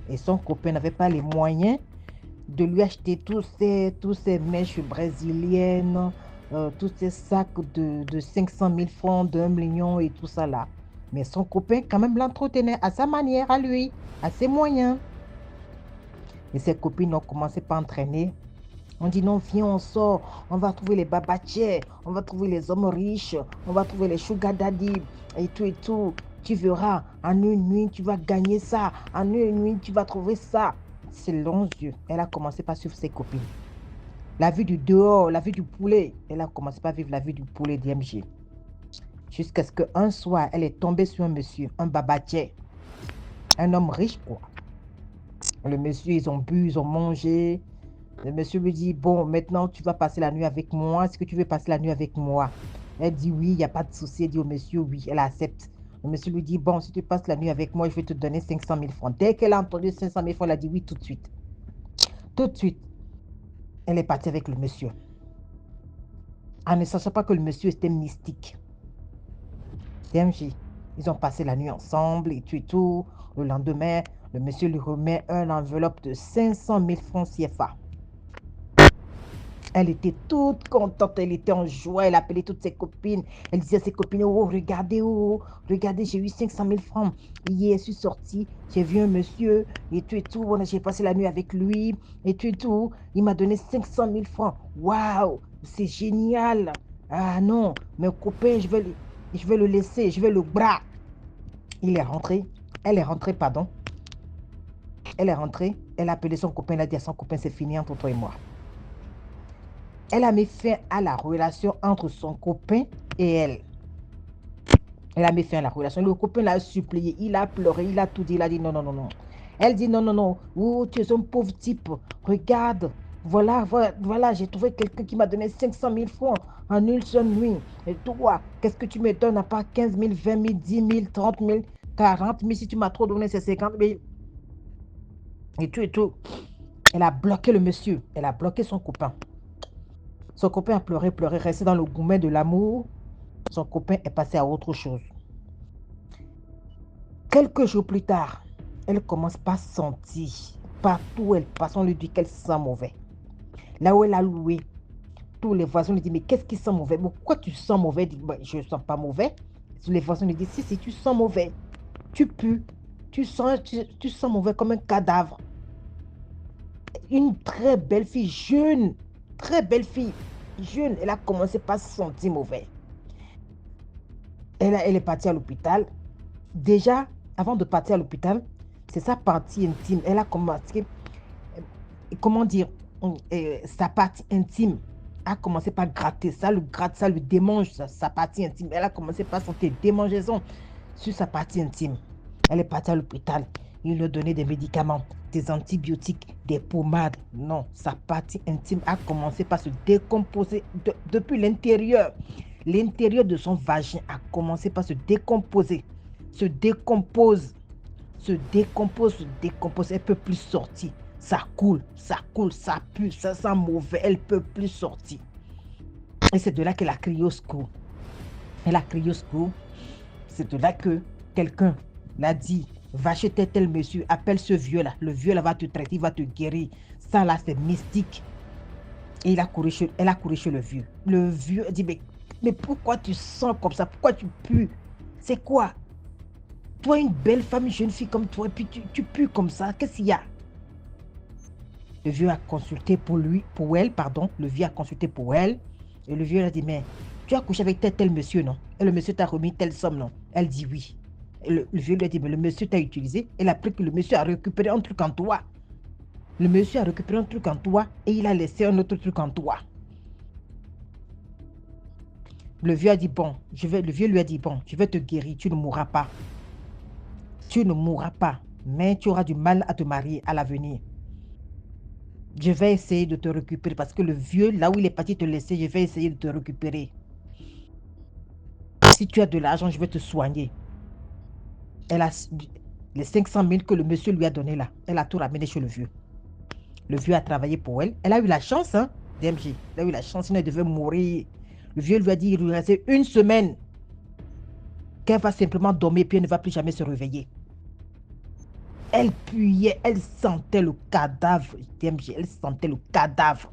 Et son copain n'avait pas les moyens de lui acheter tous ces mèches brésiliennes, tous ces sacs de 500 000 francs, d'1 million et tout ça là. Mais son copain quand même l'entretenait à sa manière, à lui, à ses moyens. Et ses copines ont commencé par entraîner. On dit non, viens, on sort, on va trouver les babatiers, on va trouver les hommes riches, on va trouver les sugar daddy et tout. Tu verras, en une nuit, tu vas gagner ça, en une nuit, tu vas trouver ça. Ses longs yeux, elle a commencé par suivre ses copines. La vue du dehors, la vue du poulet, elle a commencé par vivre la vue du poulet d'IMG. Jusqu'à ce qu'un soir, elle est tombée sur un monsieur, un babatier, un homme riche, quoi. Le monsieur, ils ont bu, ils ont mangé. Le monsieur lui dit, bon, maintenant, tu vas passer la nuit avec moi. Est-ce que tu veux passer la nuit avec moi? Elle dit oui, il n'y a pas de souci. Elle dit au monsieur, oui, elle accepte. Le monsieur lui dit, bon, si tu passes la nuit avec moi, je vais te donner 500 000 francs. Dès qu'elle a entendu 500 000 francs, elle a dit oui tout de suite. Tout de suite, elle est partie avec le monsieur. En ne sachant pas que le monsieur était mystique. DMJ, ils ont passé la nuit ensemble et tout. Le lendemain, le monsieur lui remet une enveloppe de 500 000 francs CFA. Elle était toute contente, elle était en joie, elle appelait toutes ses copines. Elle disait à ses copines, oh, regardez, j'ai eu 500 000 francs. Hier, je suis sortie, j'ai vu un monsieur, et tout. Voilà, j'ai passé la nuit avec lui, et tout. Il m'a donné 500 000 francs. Waouh, c'est génial. Ah non, mon copain, je vais le laisser, je vais le bras. Il est rentré, elle est rentrée, pardon. Elle est rentrée, elle a appelé son copain, elle a dit à son copain, c'est fini entre toi et moi. Elle a mis fin à la relation entre son copain et elle. Elle a mis fin à la relation. Le copain l'a supplié, il a pleuré, il a tout dit, il a dit non, non, non, non. Elle dit non, non, non. Oh, tu es un pauvre type. Regarde, voilà, j'ai trouvé quelqu'un qui m'a donné 500 000 francs en une seule nuit. Et toi, qu'est-ce que tu me donnes à part 15 000, 20 000, 10 000, 30 000, 40 000? Si tu m'as trop donné, c'est 50 000. Et tout. Elle a bloqué le monsieur. Elle a bloqué son copain. Son copain a pleuré, resté dans le gourmet de l'amour. Son copain est passé à autre chose. Quelques jours plus tard, elle commence par sentir. Partout où elle passe, on lui dit qu'elle sent mauvais. Là où elle a loué, tous les voisins lui disent, mais qu'est-ce qui sent mauvais? Pourquoi tu sens mauvais? Elle dit, bah, je ne sens pas mauvais. Les voisins lui disent, si, tu sens mauvais. Tu pues. Tu sens mauvais comme un cadavre. Une très belle fille, jeune. Très belle fille, jeune. Elle a commencé par sentir mauvais. Elle est partie à l'hôpital. Déjà, avant de partir à l'hôpital, c'est sa partie intime. Elle a commencé, comment dire, sa partie intime a commencé par gratter. Ça le gratte, ça le démange, sa partie intime. Elle a commencé par sentir démangeaison sur sa partie intime. Elle est partie à l'hôpital. Ils lui ont donné des médicaments, des antibiotiques, des pommades. Non, sa partie intime a commencé par se décomposer depuis l'intérieur. L'intérieur de son vagin a commencé par se décomposer. Se décompose. Elle ne peut plus sortir. Ça coule, ça pue, ça sent mauvais. Elle ne peut plus sortir. Et c'est de là qu'elle a crié au secours. Elle a crié au secours. C'est de là que quelqu'un l'a dit, va chez tel monsieur, appelle ce vieux-là. Le vieux-là va te traiter, il va te guérir. Ça là, c'est mystique. Et elle a couru chez le vieux. Le vieux dit, mais pourquoi tu sens comme ça? Pourquoi tu pues? C'est quoi? Toi, une belle femme, une jeune fille comme toi, et puis tu pues comme ça. Qu'est-ce qu'il y a? Le vieux a consulté pour elle. Le vieux a consulté pour elle. Et le vieux a dit, mais tu as couché avec tel monsieur, non? Et le monsieur t'a remis telle somme, non? Elle dit oui. Et le vieux lui a dit, mais le monsieur t'a utilisé. Elle a pris que le monsieur a récupéré un truc en toi. Le monsieur a récupéré un truc en toi et il a laissé un autre truc en toi. Le vieux a dit, le vieux lui a dit, je vais te guérir, tu ne mourras pas. Tu ne mourras pas, mais tu auras du mal à te marier à l'avenir. Je vais essayer de te récupérer parce que le vieux, là où il est parti te laisser, je vais essayer de te récupérer. Si tu as de l'argent, je vais te soigner. Elle a les 500 000 que le monsieur lui a donné là, elle a tout ramené chez le vieux. Le vieux a travaillé pour elle. Elle a eu la chance, hein, DMG. Elle a eu la chance, sinon elle devait mourir. Le vieux lui a dit, il lui restait une semaine qu'elle va simplement dormir puis elle ne va plus jamais se réveiller. Elle puait, elle sentait le cadavre, DMG, elle sentait le cadavre.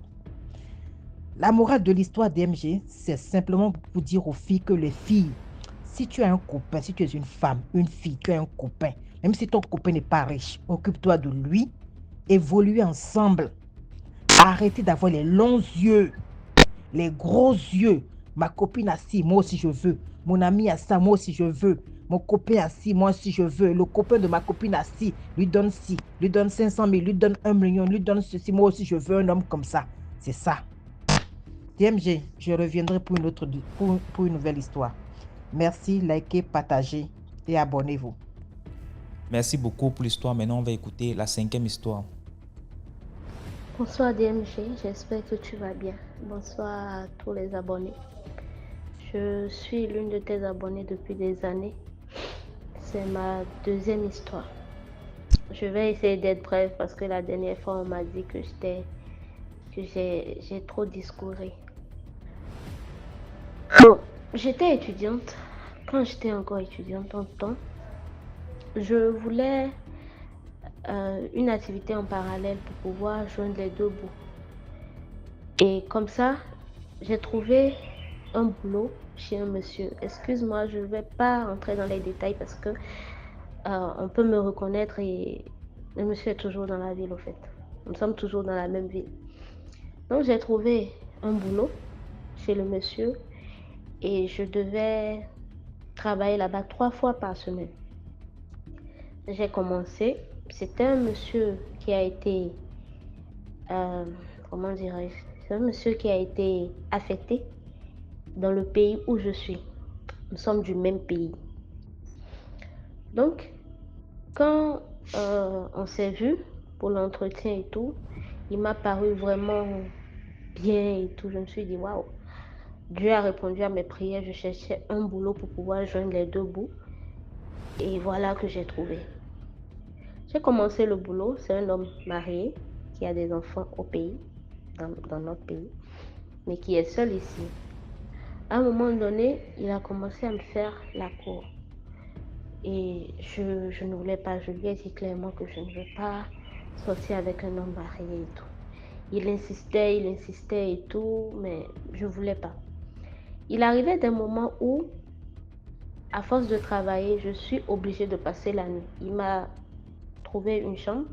La morale de l'histoire, DMG, c'est simplement pour dire aux filles que les filles, si tu as un copain, si tu es une femme, une fille, tu as un copain, même si ton copain n'est pas riche, occupe-toi de lui, évoluez ensemble. Arrêtez d'avoir les longs yeux, les gros yeux. Ma copine a ci, moi aussi je veux. Mon ami a ça, moi aussi je veux. Mon copain a ci, moi aussi je veux. Le copain de ma copine a ci, lui donne 500 000, lui donne 1 million, lui donne ceci, moi aussi je veux un homme comme ça. C'est ça. DMG, je reviendrai pour une nouvelle histoire. Merci, likez, partagez et abonnez-vous. Merci beaucoup pour l'histoire. Maintenant, on va écouter la 5e histoire. Bonsoir DMG, j'espère que tu vas bien. Bonsoir à tous les abonnés. Je suis l'une de tes abonnées depuis des années. C'est ma 2e histoire. Je vais essayer d'être brève parce que la dernière fois on m'a dit que j'ai trop discouru. Bon, j'étais étudiante. Quand j'étais encore étudiante en temps, je voulais une activité en parallèle pour pouvoir joindre les deux bouts. Et comme ça, j'ai trouvé un boulot chez un monsieur. Excuse-moi, je ne vais pas rentrer dans les détails parce que on peut me reconnaître et le monsieur est toujours dans la ville au fait. Nous sommes toujours dans la même ville. Donc j'ai trouvé un boulot chez le monsieur et je devais travailler là-bas 3 fois par semaine. J'ai commencé. C'était un monsieur qui a été, comment dirais-je, c'est un monsieur qui a été affecté dans le pays où je suis. Nous sommes du même pays. Donc, quand on s'est vu pour l'entretien et tout, il m'a paru vraiment bien et tout. Je me suis dit, waouh, Dieu a répondu à mes prières. Je cherchais un boulot pour pouvoir joindre les deux bouts. Et voilà que j'ai trouvé. J'ai commencé le boulot. C'est un homme marié qui a des enfants au pays, dans notre pays, mais qui est seul ici. À un moment donné, il a commencé à me faire la cour. Et je ne voulais pas, je lui ai dit clairement que je ne veux pas sortir avec un homme marié et tout. Il insistait et tout, mais je ne voulais pas. Il arrivait des moments où, à force de travailler, je suis obligée de passer la nuit. Il m'a trouvé une chambre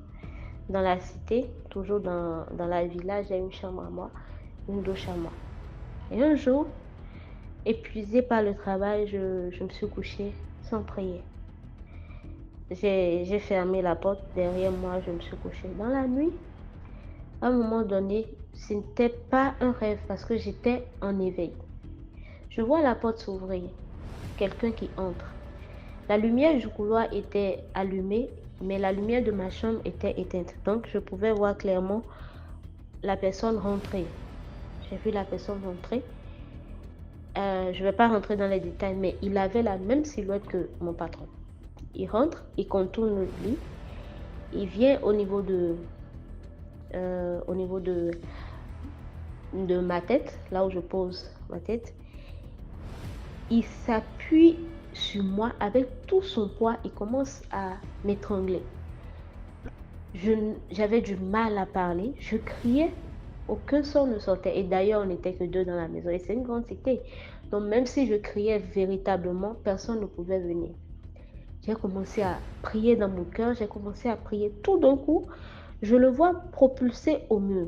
dans la cité, toujours dans la villa, j'ai une chambre à moi, une douche à moi. Et un jour, épuisée par le travail, je me suis couchée sans prier. J'ai fermé la porte derrière moi, je me suis couchée. Dans la nuit, à un moment donné, ce n'était pas un rêve parce que j'étais en éveil. Je vois la porte s'ouvrir, quelqu'un qui entre. La lumière du couloir était allumée, mais la lumière de ma chambre était éteinte. Donc, je pouvais voir clairement la personne rentrer. J'ai vu la personne rentrer. Je ne vais pas rentrer dans les détails, mais il avait la même silhouette que mon patron. Il rentre, il contourne le lit, il vient au niveau de ma tête, là où je pose ma tête. Il s'appuie sur moi avec tout son poids, il commence à m'étrangler. J'avais du mal à parler, je criais, aucun son ne sortait. Et d'ailleurs, on n'était que 2 dans la maison et c'est une grande cité. Donc même si je criais véritablement, personne ne pouvait venir. J'ai commencé à prier dans mon cœur, j'ai commencé à prier. Tout d'un coup, je le vois propulsé au mur.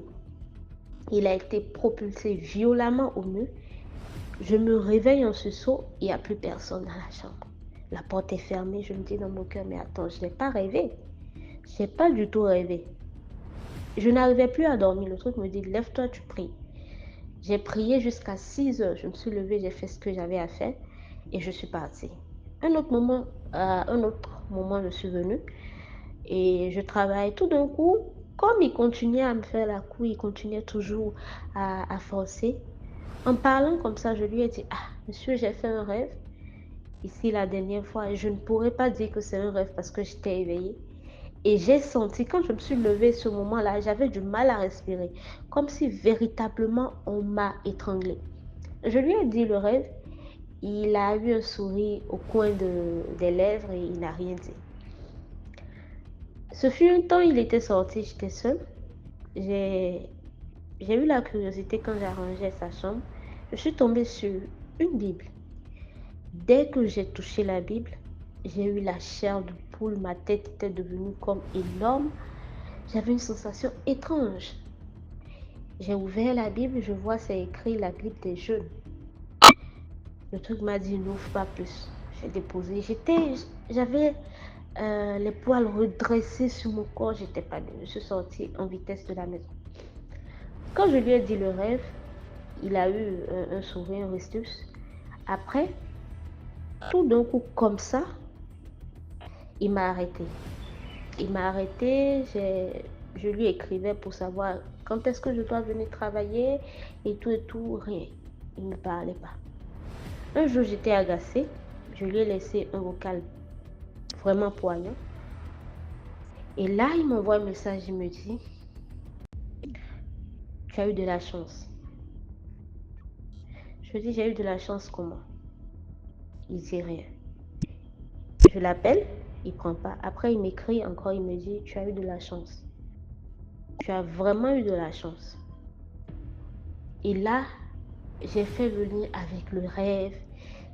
Il a été propulsé violemment au mur. Je me réveille en sursaut, il n'y a plus personne dans la chambre. La porte est fermée, je me dis dans mon cœur, mais attends, je n'ai pas rêvé. Je n'ai pas du tout rêvé. Je n'arrivais plus à dormir. Le truc me dit, lève-toi, tu pries. J'ai prié jusqu'à 6 heures. Je me suis levée, j'ai fait ce que j'avais à faire et je suis partie. Un autre moment, je suis venue et je travaille. Tout d'un coup, comme il continuait à me faire la cour, il continuait toujours à forcer. En parlant comme ça, je lui ai dit, ah, monsieur, j'ai fait un rêve ici la dernière fois et je ne pourrais pas dire que c'est un rêve parce que j'étais éveillée. Et j'ai senti, quand je me suis levée ce moment-là, j'avais du mal à respirer, comme si véritablement on m'a étranglée. Je lui ai dit le rêve, il a eu un sourire au coin des lèvres et il n'a rien dit. Ce fut un temps, il était sorti, j'étais seule. J'ai eu la curiosité quand j'arrangeais sa chambre. Je suis tombée sur une Bible. Dès que j'ai touché la Bible, j'ai eu la chair de poule, ma tête était devenue comme énorme. J'avais une sensation étrange. J'ai ouvert la Bible, je vois c'est écrit la Bible des jeunes. Le truc m'a dit n'ouvre pas plus. J'ai déposé, j'avais les poils redressés sur mon corps, j'étais pas bien. Je suis sortie en vitesse de la maison. Quand je lui ai dit le rêve, il a eu un sourire, un restus. Après, tout d'un coup comme ça, il m'a arrêté. Je lui écrivais pour savoir quand est-ce que je dois venir travailler et tout, rien. Il ne me parlait pas. Un jour, j'étais agacée. Je lui ai laissé un vocal vraiment poignant. Et là, il m'envoie un message, il me dit, tu as eu de la chance. Je lui dis, j'ai eu de la chance comment? Il dit rien. Je l'appelle, il prend pas. Après, il m'écrit encore, il me dit, tu as eu de la chance. Tu as vraiment eu de la chance. Et là, j'ai fait le lien avec le rêve,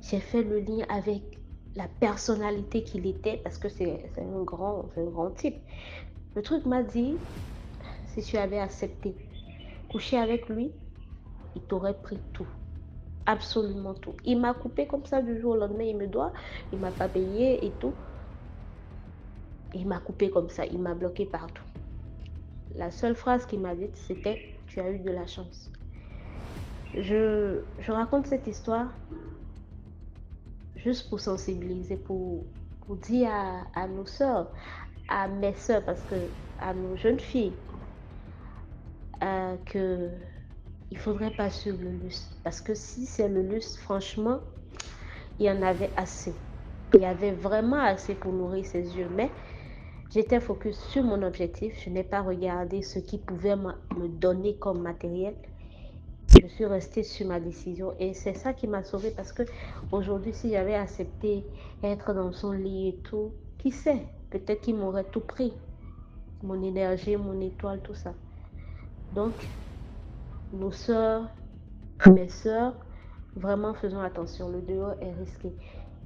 j'ai fait le lien avec la personnalité qu'il était, parce que c'est un grand type. Le truc m'a dit, si tu avais accepté coucher avec lui, il t'aurait pris tout. Absolument tout. Il m'a coupé comme ça du jour au lendemain, il m'a pas payé et tout. Il m'a coupé comme ça, il m'a bloqué partout. La seule phrase qu'il m'a dite, c'était « Tu as eu de la chance ». Je raconte cette histoire juste pour sensibiliser, pour dire à nos sœurs, à mes sœurs, parce que à nos jeunes filles, que il faudrait pas suivre le lustre. Parce que si c'est le lustre, franchement, il y en avait assez. Il y avait vraiment assez pour nourrir ses yeux. Mais j'étais focus sur mon objectif. Je n'ai pas regardé ce qui pouvait me donner comme matériel. Je suis restée sur ma décision et c'est ça qui m'a sauvée, parce que aujourd'hui, si j'avais accepté être dans son lit et tout, qui sait, peut-être qu'il m'aurait tout pris, mon énergie, mon étoile, tout ça. Donc, nos sœurs, mes sœurs, vraiment faisons attention, le dehors est risqué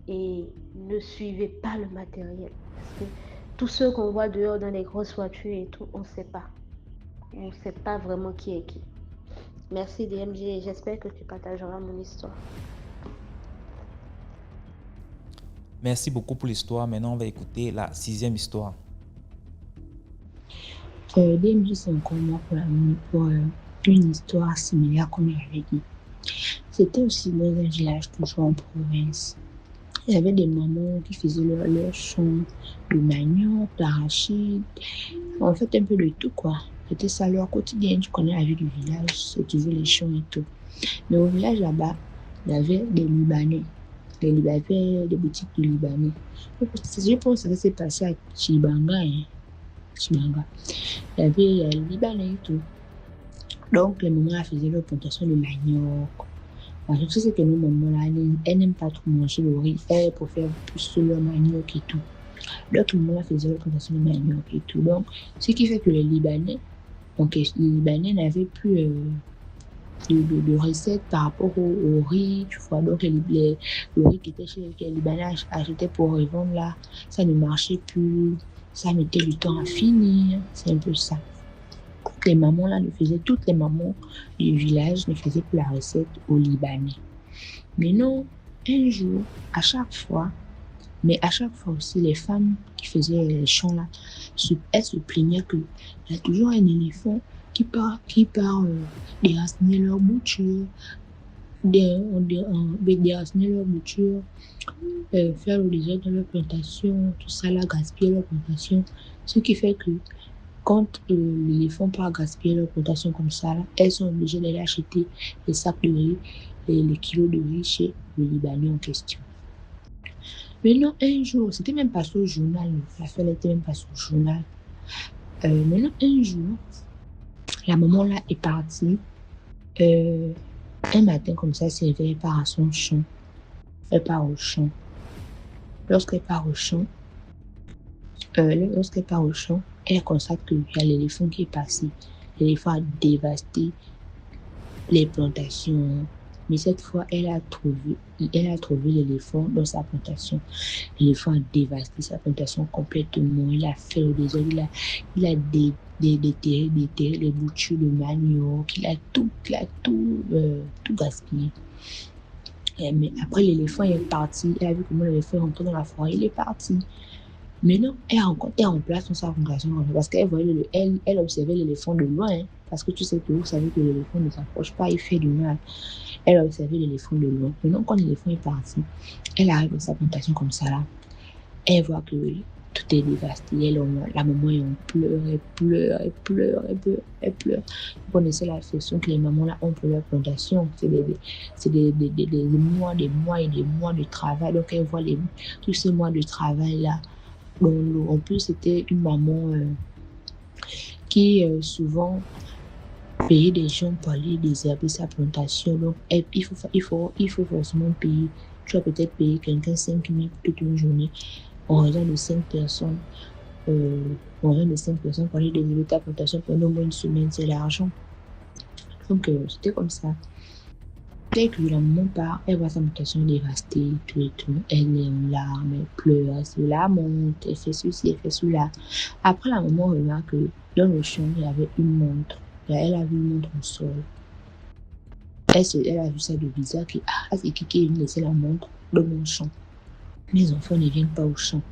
et ne suivez pas le matériel, parce que tous ceux qu'on voit dehors dans les grosses voitures et tout, on ne sait pas vraiment qui est qui. Merci DMG et j'espère que tu partageras mon histoire. Merci beaucoup pour l'histoire. Maintenant, on va écouter la 6e histoire. DMG, c'est encore moi pour une histoire similaire comme je l'avais dit. C'était aussi dans un village, toujours en province. Il y avait des mamans qui faisaient leur champ de manioc, d'arachide, en fait un peu de tout quoi. C'était ça leur quotidien. Tu connais la vie du village, c'est toujours les champs et tout. Mais au village là-bas, il y avait des Libanais. Il y avait des boutiques de Libanais. Je pense que c'est passé à Chibanga. Chibanga. Il y avait les Libanais et tout. Donc les mamans faisaient leur plantation de manioc. Parce que c'est que nos mamans là, elles n'aiment pas trop manger le riz, elles préfèrent plus leur manioc et tout. Donc les mamans faisaient leur plantation de manioc et tout. Donc ce qui fait que les Libanais n'avaient plus de recettes par rapport au riz, tu vois. Donc le riz qui était chez les Libanais achetaient pour revendre là, ça ne marchait plus, ça mettait du temps à finir, c'est un peu ça. Les mamans là toutes les mamans du village ne faisaient plus la recette aux Libanais. Mais non, un jour, à chaque fois aussi, les femmes qui faisaient les champs là, elles se plaignaient qu'il y a toujours un éléphant qui part déraciner leur bouture, déraciner leur bouture, faire le désordre de leur plantation, tout ça là, gaspiller leur plantation. Ce qui fait que quand l'éléphant part gaspiller leur plantation comme ça, là, elles sont obligées d'aller acheter les sacs de riz et les kilos de riz chez le Libanais en question. Maintenant, un jour, c'était même pas sur le journal, l'affaire n'était même pas sur le journal. Maintenant, un jour, la maman là est partie. Un matin comme ça, elle s'est réveillée, part à son champ. Elle part au champ. Lorsqu'elle part au champ, elle constate qu'il y a l'éléphant qui est passé. L'éléphant a dévasté les plantations. Mais cette fois, elle a trouvé l'éléphant dans sa plantation. L'éléphant a dévasté sa plantation complètement. Il a fait le désordre. Il a déterré les boutures de manioc. Il a tout gaspillé. Mais après, l'éléphant est parti. Elle a vu comment l'éléphant est rentré dans la forêt. Il est parti. Maintenant, elle remplace sa plantation parce qu'elle voyait elle observait l'éléphant de loin. Hein, parce que tu sais que vous savez que l'éléphant ne s'approche pas, il fait du mal. Elle a observé l'éléphant de loin. Maintenant, quand l'éléphant est parti, elle arrive dans sa plantation comme ça là. Elle voit que tout est dévasté. La maman est en pleurs, elle pleure. Vous connaissez l'affection que les mamans là ont pour leur plantation. C'est des mois et des mois de travail. Donc elle voit tous ces mois de travail là. En plus, c'était une maman qui souvent payait des gens pour aller désherber sa plantation. Donc il faut forcément payer. Tu vas peut-être payer quelqu'un 5 000 pour toute une journée. En raison de 5 personnes, pour aller désherber ta plantation pendant au moins une semaine, c'est l'argent. Donc, c'était comme ça. Dès que la maman part, elle voit sa mutation dévastée, tout et tout. Elle est en larmes, elle pleure, cela monte, elle fait ceci, elle fait cela. Après, la maman remarque que dans le champ, il y avait une montre. Elle a vu une montre au sol. Elle a vu ça de bizarre, c'est qui vient laisser la montre dans mon champ. Mes enfants ne viennent pas au champ.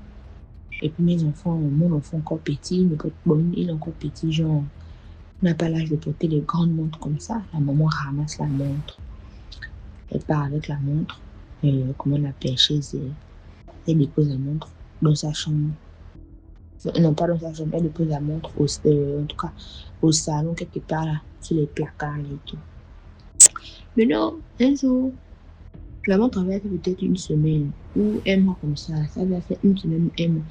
Et puis mon enfant encore petit, il est encore petit, genre, n'a pas l'âge de porter les grandes montres comme ça. La maman ramasse la montre. Elle part avec la montre, comment on appelle, chez elle. Elle dépose la montre dans sa chambre. Non, pas dans sa chambre, elle dépose la montre en tout cas au salon, quelque part là, sur les placards et tout. Mais non, un jour, la montre avait fait peut-être une semaine ou un mois comme ça. Ça avait fait une semaine ou un mois.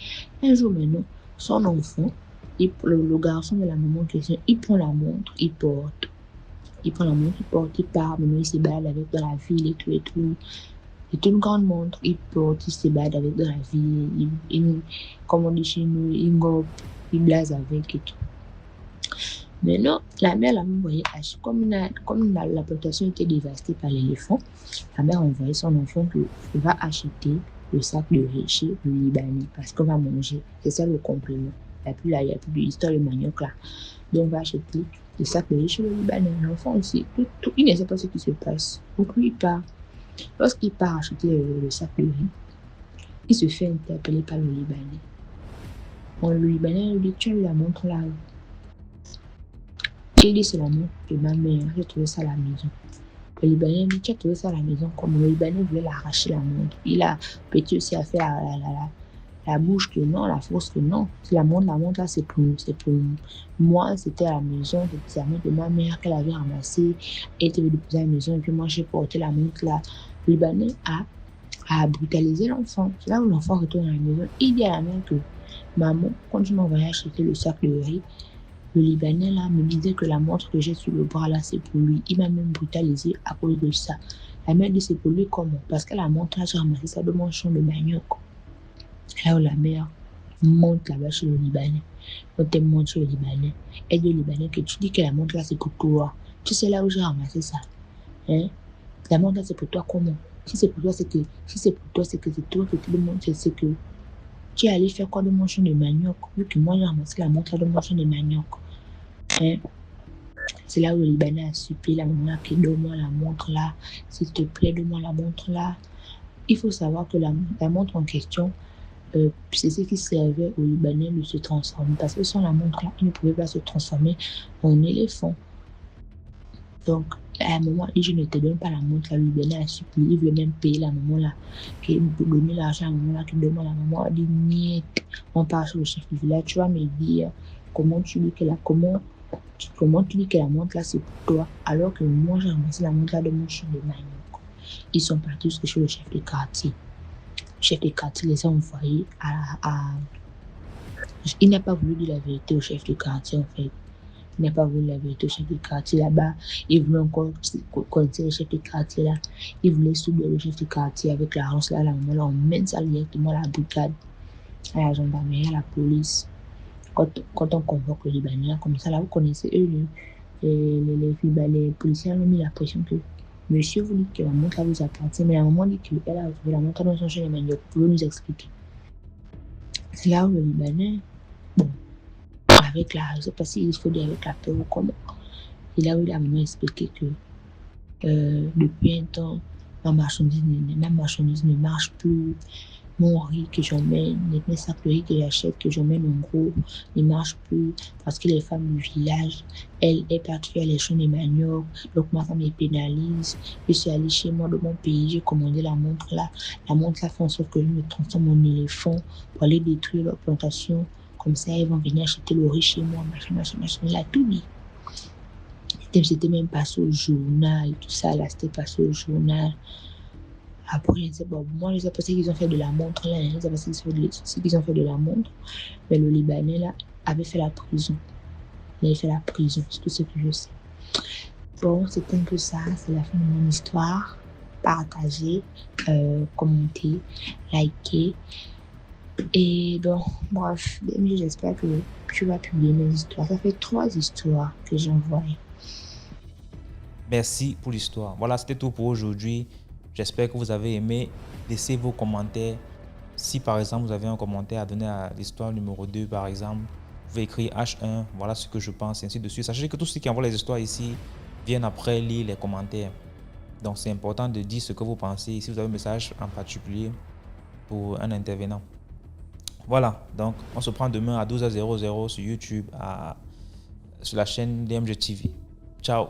Un jour maintenant, son enfant, le garçon de la maman en question, il prend la montre, il porte. Il prend la montre, il porte, il part, maintenant il se balade avec dans la ville et tout et tout. C'est une grande montre, il porte, il se balade avec dans la ville, comme on dit chez nous, il gobe, il blase avec et tout. Maintenant, la mère l'a envoyé acheter, comme la plantation était dévastée par l'éléphant, la mère a envoyé son enfant qu'il va acheter le sac de riz chez le Libanais parce qu'on va manger. C'est ça le complément. Il n'y a plus d'histoire de manioc là. Donc, on va acheter le sac de riz chez le Libanais. L'enfant aussi, il ne sait pas ce qui se passe. Donc, lui, il part. Lorsqu'il part acheter le sac de riz, il se fait interpeller par le Libanais. Le Libanais lui dit, tu as eu la montre là. Il dit, c'est la montre de ma mère, j'ai trouvé ça à la maison. Le Libanais dit, tu as trouvé ça à la maison, comme le Libanais voulait l'arracher la montre. Il a petit aussi à faire la bouche que non, la force que non. C'est la montre là, c'est pour moi, c'était à la maison, c'était la montre de ma mère qu'elle avait ramassée, elle était déposée à la maison, et puis moi j'ai porté la montre là. Le Libanais a brutalisé l'enfant. C'est là où l'enfant retourne à la maison. Il dit à la mère que maman, quand tu m'envoyais acheter le sac de riz, le Libanais là me disait que la montre que j'ai sur le bras là, c'est pour lui. Il m'a même brutalisé à cause de ça. La mère dit c'est pour lui comment? Parce que la montre là, j'ai ramassé ça de mon champ de manioc. Là où la mère monte là-bas chez le Libanais. Quand elle monte chez le Libanais, elle dit au Libanais que tu dis que la montre là c'est pour toi. Tu sais là où j'ai ramassé ça. Hein? La montre là c'est pour toi comment? Si c'est pour toi, c'est que c'est toi que tu demandes, c'est que tu es allé faire quoi de mon champ de manioc, vu que moi j'ai ramassé la montre là de mon champ de manioc. Hein? C'est là où le Libanais a supplié la maman qui donne-moi la montre là, s'il te plaît, donne-moi la montre là. Il faut savoir que la montre en question, c'est ce qui servait au Libanais de se transformer, parce que sans la montre là, il ne pouvait pas se transformer en éléphant. Donc, à un moment, je ne te donne pas la montre, le Libanais a supplié, il voulait même payer la maman là, qui pour donner l'argent à la maman là, qui donne la maman, elle dit, niet, on part sur le chef du village, tu vas me dire, comment tu dis que la montre là c'est pour toi, alors que moi j'ai ramassé la montre là de mon champ de manioc. Ils sont partis jusque chez le chef de quartier. Le chef de quartier les a envoyés il n'a pas voulu dire la vérité au chef de quartier en fait. Il n'a pas voulu la vérité au chef de quartier là-bas. Il voulait encore connaître le chef de quartier là. Il voulait soulever le chef de quartier avec la rance là, la maman là, on mène ça directement à la brigade, à la gendarmerie, à la police. Quand on convoque le Libanais, comme ça là, vous connaissez eux, les policiers ont mis la pression que monsieur vous dit que la montre là vous appartient, mais la maman dit qu'elle a retrouvé la montre dans son champ de manioc. Vous pouvez nous expliquer? C'est là où le Libanais, bon, avec la, je ne sais pas s'il faut dire avec la peur ou comment. Et là où il a vraiment expliqué que depuis un temps, ma marchandise ne marche plus. Mon riz que j'emmène, mes sacs de riz que j'achète, que j'emmène en gros, ne marche plus parce que les femmes du village, elles partent faire les champs de manioc. Donc ma femme me pénalise. Je suis allée chez moi de mon pays, j'ai commandé la montre là. La montre là fait en sorte que je me transforme en éléphant pour aller détruire leur plantation. Comme ça, ils vont venir acheter le riz chez moi, machin. Il a tout dit. C'était même passé au journal, tout ça là, c'était passé au journal. Après, je ne sais pas, moi je ne sais pas ce qu'ils ont fait de la montre là, je ne sais pas ce qu'ils ont fait de la montre, mais le Libanais là avait fait la prison. Il avait fait la prison, c'est tout ce que je sais. Bon, c'est un peu ça, c'est la fin de mon histoire. Partagez, commentez, likez. Et bon, bref, j'espère que tu vas publier mes histoires. Ça fait 3 histoires que j'ai envoyées. Merci pour l'histoire. Voilà, c'était tout pour aujourd'hui. J'espère que vous avez aimé. Laissez vos commentaires. Si par exemple vous avez un commentaire à donner à l'histoire numéro 2 par exemple, vous pouvez écrire H1, voilà ce que je pense, et ainsi de suite. Sachez que tous ceux qui envoient les histoires ici viennent après lire les commentaires. Donc c'est important de dire ce que vous pensez. Si vous avez un message en particulier pour un intervenant. Voilà, donc on se prend demain à 12h00 sur YouTube, sur la chaîne DMG TV. Ciao.